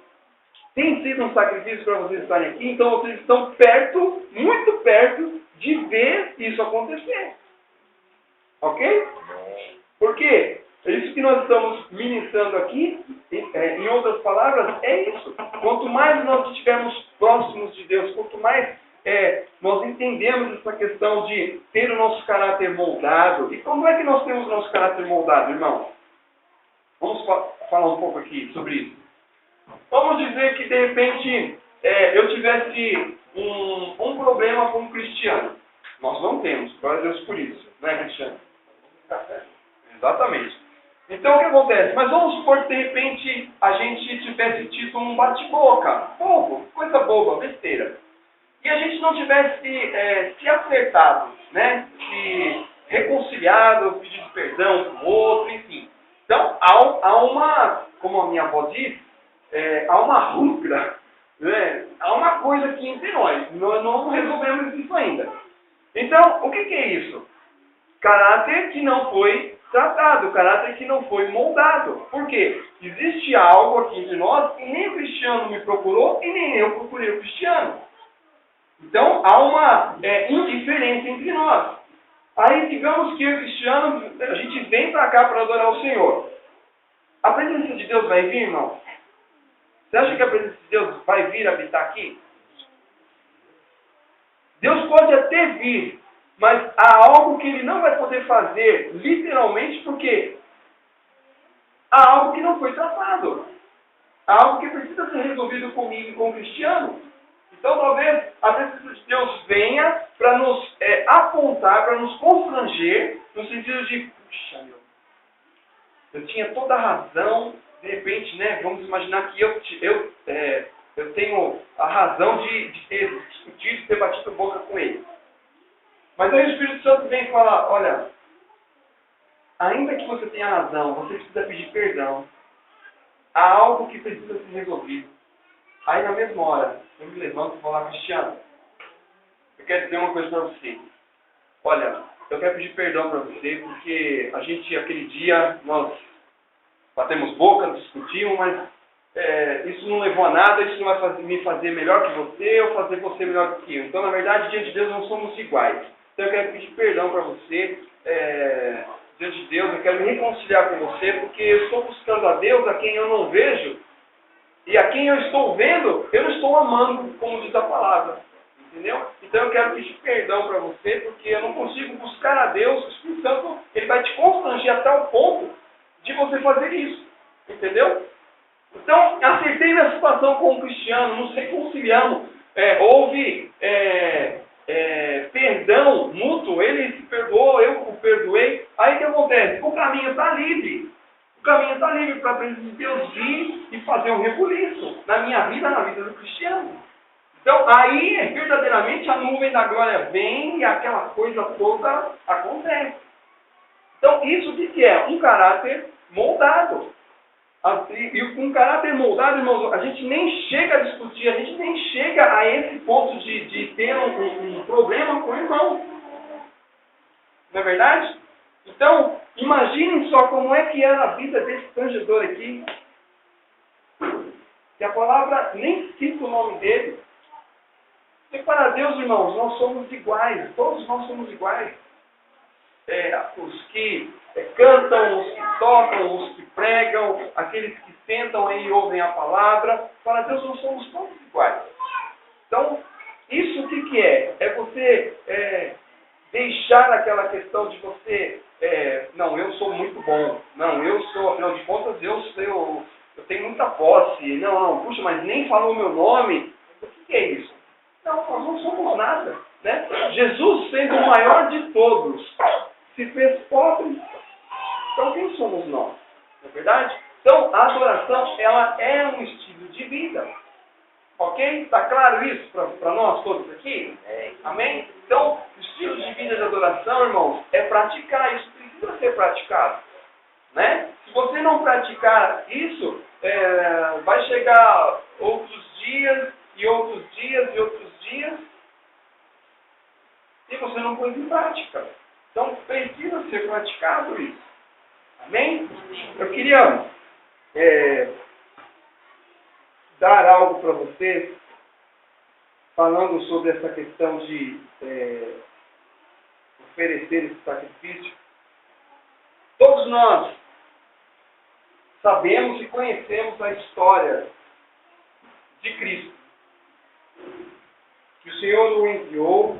tem sido um sacrifício para vocês estarem aqui, então vocês estão perto, muito perto, de ver isso acontecer. Ok? Por quê? É isso que nós estamos ministrando aqui, em outras palavras, é isso. Quanto mais nós estivermos próximos de Deus, quanto mais nós entendemos essa questão de ter o nosso caráter moldado. E como é que nós temos o nosso caráter moldado, irmão? Vamos falar um pouco aqui sobre isso. Vamos dizer que, de repente, eu tivesse um problema com um cristiano. Nós não temos, glória a Deus por isso, não é, Cristiano? Exatamente. Então, o que acontece? Mas vamos supor que, de repente, a gente tivesse tido um bate-boca, bobo, coisa boba, besteira. E a gente não tivesse se acertado, né? Se reconciliado, pedido perdão para o outro, enfim. Então, há uma, como a minha avó diz, há uma ruptura, né? Há uma coisa aqui entre nós. Nós não resolvemos isso ainda. Então, o que é isso? Caráter que não foi tratado, caráter que não foi moldado. Por quê? Existe algo aqui entre nós e nem o cristiano me procurou e nem eu procurei o cristiano. Então, há uma indiferença entre nós. Aí, digamos que eu e o cristiano, a gente vem para cá para adorar o Senhor. A presença de Deus vai vir, irmão? Você acha que a presença de Deus vai vir habitar aqui? Deus pode até vir, mas há algo que Ele não vai poder fazer, literalmente, porque há algo que não foi tratado. Há algo que precisa ser resolvido comigo e com o cristiano. Então, talvez a presença de Deus venha para nos apontar, para nos constranger, no sentido de, puxa, eu tinha toda a razão, de repente, né, vamos imaginar que eu tenho a razão de ter discutido, de ter batido boca com ele. Mas aí o Espírito Santo vem e fala, olha, ainda que você tenha razão, você precisa pedir perdão. Há algo que precisa ser resolvido. Aí na mesma hora, eu me levanto e vou lá, Cristiano, eu quero dizer uma coisa para você. Olha, eu quero pedir perdão para você, porque a gente, aquele dia, nós batemos boca, discutimos, mas isso não levou a nada, isso não vai me fazer melhor que você, ou fazer você melhor que eu. Então, na verdade, diante de Deus, não somos iguais. Então, eu quero pedir perdão para você, diante de Deus, eu quero me reconciliar com você, porque eu estou buscando a Deus, a quem eu não vejo, e a quem eu estou vendo, eu não estou amando, como diz a palavra. Entendeu? Então eu quero pedir perdão para você, porque eu não consigo buscar a Deus. O Espírito Santo, ele vai te constranger até o ponto de você fazer isso. Entendeu? Então, acertei na situação com o cristiano, nos reconciliamos. Houve perdão mútuo, ele se perdoou, eu o perdoei. Aí o que acontece? O caminho está livre. O caminho está livre para a presença de Deus vir e fazer um rebuliço na minha vida, na vida do cristiano. Então, aí, verdadeiramente, a nuvem da glória vem e aquela coisa toda acontece. Então, isso o que é? Um caráter moldado. E um caráter moldado, irmãos, a gente nem chega a discutir, a gente nem chega a esse ponto de ter um problema com o irmão. Não é verdade? Então, imaginem só como é que era a vida desse tangedor aqui. Que a palavra nem cita o nome dele. E para Deus, irmãos, nós somos iguais. Todos nós somos iguais. Os que cantam, os que tocam, os que pregam, aqueles que sentam aí e ouvem a palavra. Para Deus, nós somos todos iguais. Então, isso o que é? É você deixar aquela questão de você... não, eu sou muito bom. Não, eu sou, afinal de contas, eu tenho muita posse. Não, puxa, mas nem falou o meu nome. O que é isso? Não, nós não somos nada. Né? Jesus, sendo o maior de todos, se fez pobre. Então, quem somos nós? Não é verdade? Então, a adoração, ela é um estilo de vida. Ok? Está claro isso para nós todos aqui? Amém? Então, o estilo de vida de adoração, irmãos, é praticar. Isso precisa ser praticado. Né? Se você não praticar isso, vai chegar outros dias, e outros dias, e outros dias, prática. Então, precisa ser praticado isso. Amém? Eu queria dar algo para vocês, falando sobre essa questão de oferecer esse sacrifício. Todos nós sabemos e conhecemos a história de Cristo, que o Senhor o enviou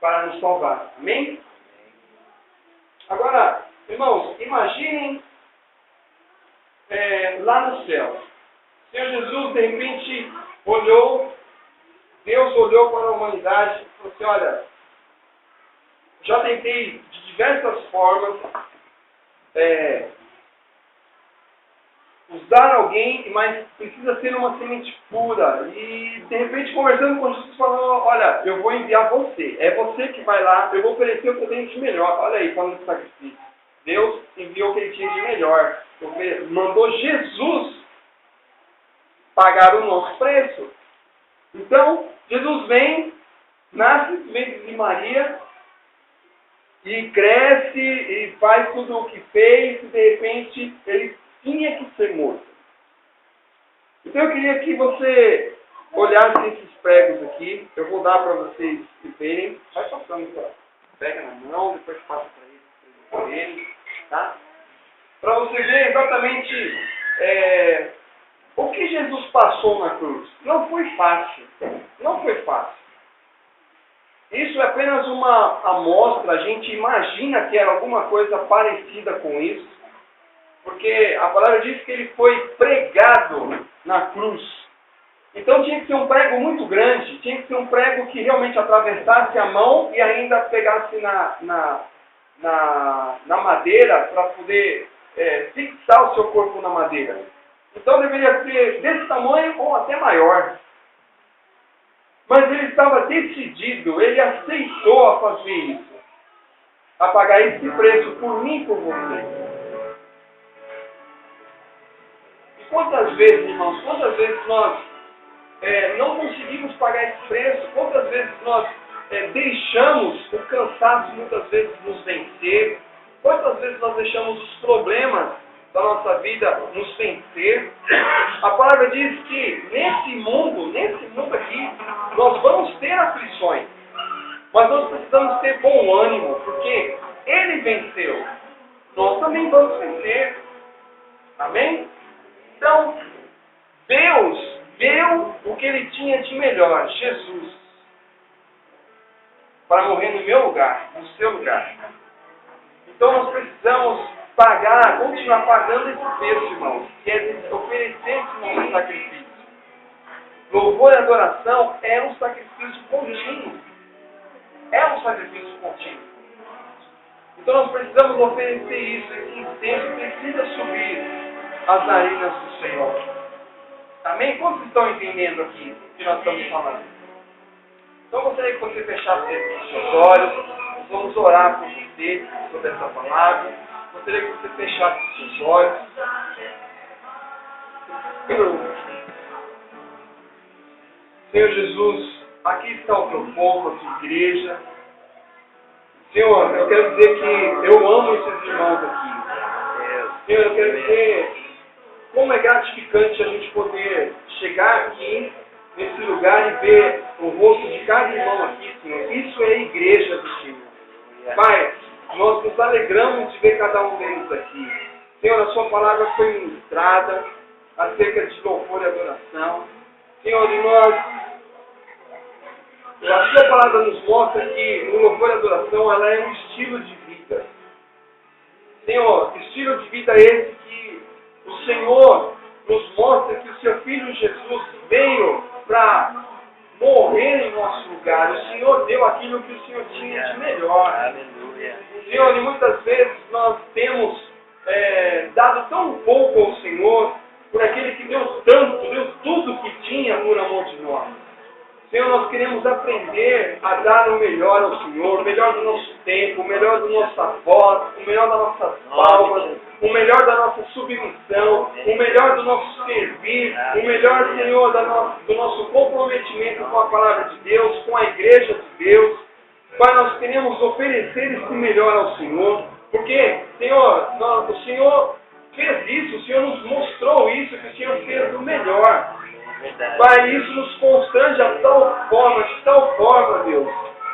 para nos salvar. Amém? Agora, irmãos, imaginem lá no céu. O Senhor Jesus, de repente, Deus olhou para a humanidade e falou assim, olha, já tentei de diversas formas usar alguém, mas precisa ser uma semente pura. E, de repente, conversando com Jesus, falou, olha, eu vou enviar você. É você que vai lá, eu vou oferecer o que eu tenho de melhor. Olha aí, falando de sacrifício. Deus enviou o que ele tinha de melhor. Mandou Jesus pagar o nosso preço. Então, Jesus vem, nasce do ventre de Maria, e cresce, e faz tudo o que fez, e de repente ele tinha que ser morto. Então eu queria que você olhasse esses pregos aqui. Eu vou dar para vocês verem. Vai passando para. Pega na mão, depois passa para ele, tá? Para você ver exatamente o que Jesus passou na cruz. Não foi fácil. Não foi fácil. Isso é apenas uma amostra. A gente imagina que era alguma coisa parecida com isso. Porque a palavra diz que ele foi pregado na cruz. Então tinha que ser um prego muito grande. Tinha que ser um prego que realmente atravessasse a mão e ainda pegasse na madeira para poder fixar o seu corpo na madeira. Então deveria ser desse tamanho ou até maior. Mas ele estava decidido, ele aceitou a fazer isso. A pagar esse preço por mim e por você. E quantas vezes, irmãos, quantas vezes nós não conseguimos pagar esse preço? Quantas vezes nós deixamos o cansaço muitas vezes nos vencer? Quantas vezes nós deixamos os problemas da nossa vida nos vencer? A palavra diz que nesse mundo aqui, nós vamos ter aflições. Mas nós precisamos ter bom ânimo, porque Ele venceu. Nós também vamos vencer. Amém? Então, Deus deu o que Ele tinha de melhor, Jesus, para morrer no meu lugar, no seu lugar. Então nós precisamos pagar, continuar pagando esse preço, irmãos, que é oferecer esse nosso sacrifício. Louvor e adoração é um sacrifício contínuo. É um sacrifício contínuo. Então nós precisamos oferecer isso. Esse incenso precisa subir as narinas do Senhor. Amém? Quantos estão entendendo aqui o que nós estamos falando? Então eu gostaria que você fechasse os seus olhos. Nós vamos orar por você sobre essa palavra. Gostaria que você fechasse os seus olhos. Senhor Jesus, aqui está o teu povo, a tua igreja. Senhor, eu quero dizer que eu amo esses irmãos aqui. Senhor, eu quero dizer como é gratificante a gente poder chegar aqui nesse lugar e ver o rosto de cada irmão aqui, Senhor. Isso é a igreja do Senhor. Pai, nós nos alegramos de ver cada um deles aqui. Senhor, a sua palavra foi ministrada acerca de louvor e adoração. Senhor, a sua palavra nos mostra que o louvor e adoração ela é um estilo de vida. Senhor, estilo de vida esse que o Senhor nos mostra que o seu Filho Jesus veio para morrer em nosso lugar. O Senhor deu aquilo que o Senhor tinha de melhor. Aleluia. Senhor, e muitas vezes nós temos dado tão pouco ao Senhor por aquele que deu tanto, deu tudo que tinha por amor de nós. Senhor, nós queremos aprender a dar o melhor ao Senhor, o melhor do nosso tempo, o melhor da nossa voz, o melhor das nossas palmas, o melhor da nossa submissão, o melhor do nosso servir, o melhor, Senhor, do nosso comprometimento com a palavra de Deus, com a igreja de Deus. Pai, nós queremos oferecer esse melhor ao Senhor, porque, Senhor, o Senhor fez isso, o Senhor nos mostrou isso, que o Senhor fez o melhor. Pai, isso nos constrange de tal forma, Deus.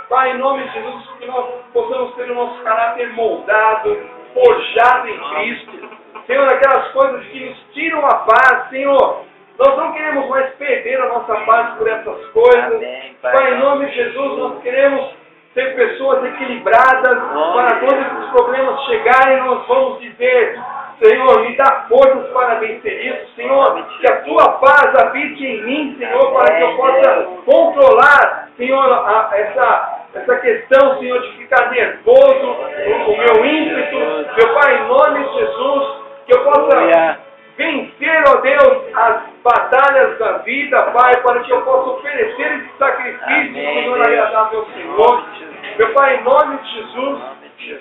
Pai, em nome de Jesus, que nós possamos ter o nosso caráter moldado, forjado em Cristo. Senhor, aquelas coisas que nos tiram a paz, Senhor, nós não queremos mais perder a nossa paz por essas coisas. Amém, Pai, em nome de Jesus, nós queremos ser pessoas equilibradas, para quando esses problemas chegarem, nós vamos dizer: Senhor, me dá forças para vencer isso. Senhor, que a Tua paz habite em mim, Senhor, para que eu possa controlar, Senhor, essa questão, Senhor, de ficar nervoso, o meu ímpeto. Meu Pai, em nome de Jesus, que eu possa vencer, ó Deus, as batalhas da vida, Pai, para que eu possa oferecer esse sacrifício, Senhor, agradável ao Senhor. Meu Pai, em nome de Jesus,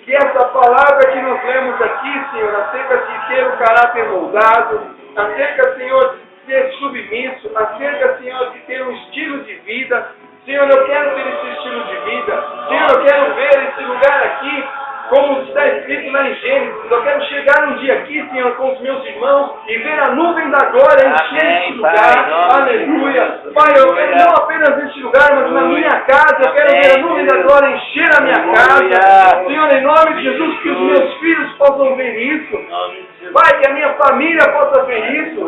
que essa palavra que nós lemos aqui, Senhor, acerca de ter o caráter moldado, acerca, Senhor, de ser submisso, acerca, Senhor, de ter um estilo de vida. Senhor, eu quero ter esse estilo de vida. Senhor, eu quero ver esse lugar aqui, como está escrito lá em Gênesis. Eu quero chegar um dia aqui, Senhor, com os meus irmãos e ver a nuvem da glória encher esse lugar. Aleluia. Pai, eu quero não apenas neste lugar, mas na minha casa. Eu quero ver a nuvem da glória encher a minha casa. Senhor, em nome de Jesus, que os meus filhos possam ver isso. Pai, que a minha família possa ver isso.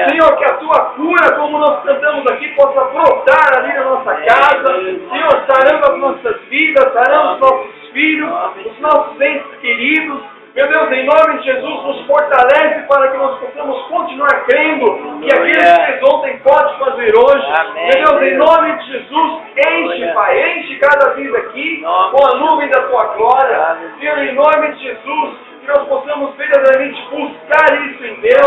Senhor, que a Tua cura, como nós cantamos aqui, possa brotar ali na nossa casa. Senhor, sarando as nossas vidas, sarando os nossos filhos, os nossos entes queridos. Meu Deus, em nome de Jesus, nos fortalece para que nós possamos continuar crendo que aquilo que fez ontem pode fazer hoje. Meu Deus, em nome de Jesus, enche, Pai, enche cada vida aqui com a nuvem da Tua glória. Senhor, em nome de Jesus, que nós possamos verdadeiramente buscar isso em Deus.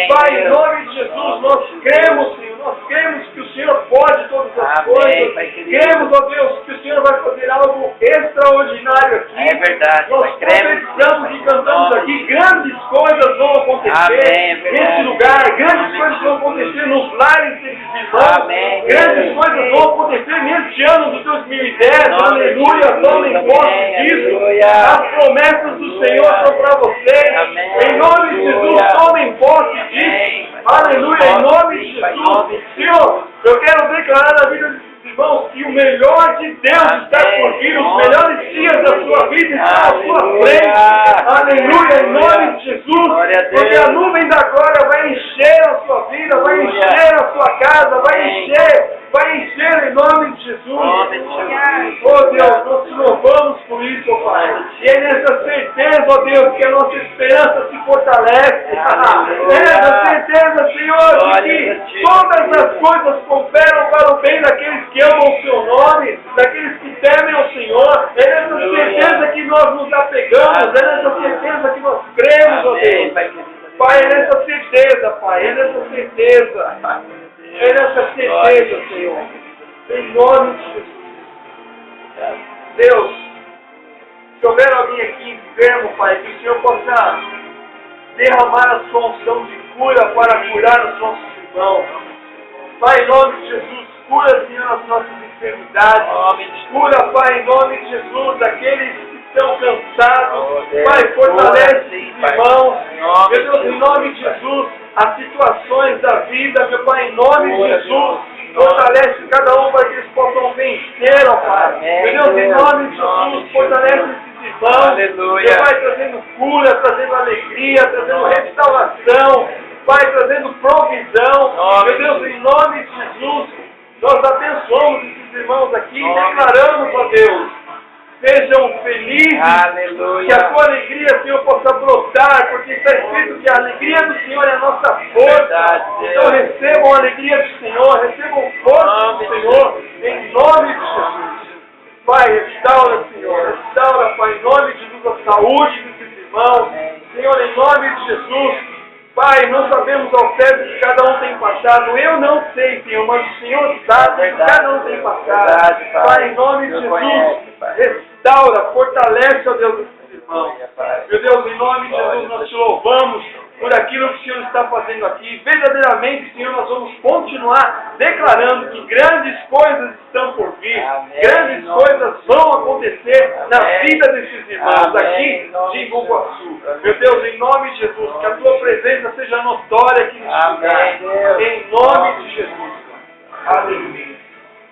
Pai, em nome de Jesus, nós cremos, Senhor, nós cremos que o Senhor pode todas as coisas. Cremos, ó Deus, que o Senhor vai fazer algo extraordinário aqui. É verdade. Nós profetizamos e cantamos aqui, grandes coisas vão acontecer nesse lugar, grandes coisas vão acontecer nos lares desses irmãos, grandes coisas vão acontecer neste ano de 2010. Aleluia, tomem posse disso. As promessas do Senhor são para vocês. Em nome de Jesus, tomem posse disso. Aleluia, em nome de Jesus. Senhor, eu quero declarar na vida desses irmãos que o melhor de Deus está por vir, os melhores dias da sua vida estão à sua frente. Aleluia, em nome de Jesus. Porque a nuvem da glória vai encher a sua vida, vai encher a sua casa, vai encher em nome de Jesus. Oh Deus, nós te louvamos por isso, oh Pai. E é nessa certeza, oh Deus, que a nossa esperança se fortalece. É nessa certeza, Senhor, de que todas as coisas cooperam para o bem daqueles que amam o Seu nome, daqueles que temem ao Senhor. É nessa certeza que nós nos apegamos, é nessa certeza que nós cremos, oh Deus. Pai, é nessa certeza, Pai, é nessa certeza. É nessa certeza, Senhor. Em nome de Jesus. Deus, se houver alguém aqui enfermo, Pai, que o Senhor possa derramar a sua unção de cura para curar os nossos irmãos. Pai, em nome de Jesus, cura, Senhor, as nossas enfermidades. Cura, Pai, em nome de Jesus, aqueles que estão cansados. Pai, fortalece os irmãos. Meu Deus, em nome de Jesus, as situações da vida, meu Pai, em nome de Jesus, fortalece cada um para que eles possam vencer, ó Pai. Meu Deus, em nome de Jesus, fortalece esses irmãos. Meu Pai, trazendo cura, trazendo alegria, trazendo restauração. Pai, trazendo provisão. Meu Deus, em nome de Jesus, nós abençoamos esses irmãos aqui e declaramos, ó Deus, sejam felizes. Aleluia. Que a tua alegria, Senhor, possa brotar, porque está escrito que a alegria do Senhor é a nossa força. Então recebam a alegria do Senhor, recebam força do Senhor, em nome de Jesus. Pai, restaura, Senhor, restaura, Pai, em nome de Jesus, a saúde desses irmãos. Senhor, em nome de Jesus. Pai, não sabemos ao certo que cada um tem passado. Eu não sei, Senhor, mas o Senhor sabe que cada um tem passado. Pai, em nome de Jesus, restaura, fortalece, ó Deus, esses irmãos. Meu Deus, em nome de Jesus, nós te louvamos por aquilo que o Senhor está fazendo aqui. Verdadeiramente, Senhor, nós vamos continuar declarando que grandes coisas estão por vir. Grandes coisas vão acontecer acontecer na vida desses irmãos aqui de Imbuguaçu. Meu Deus, em nome de Jesus, que a tua presença seja notória aqui neste lugar. Em nome de Jesus. Aleluia.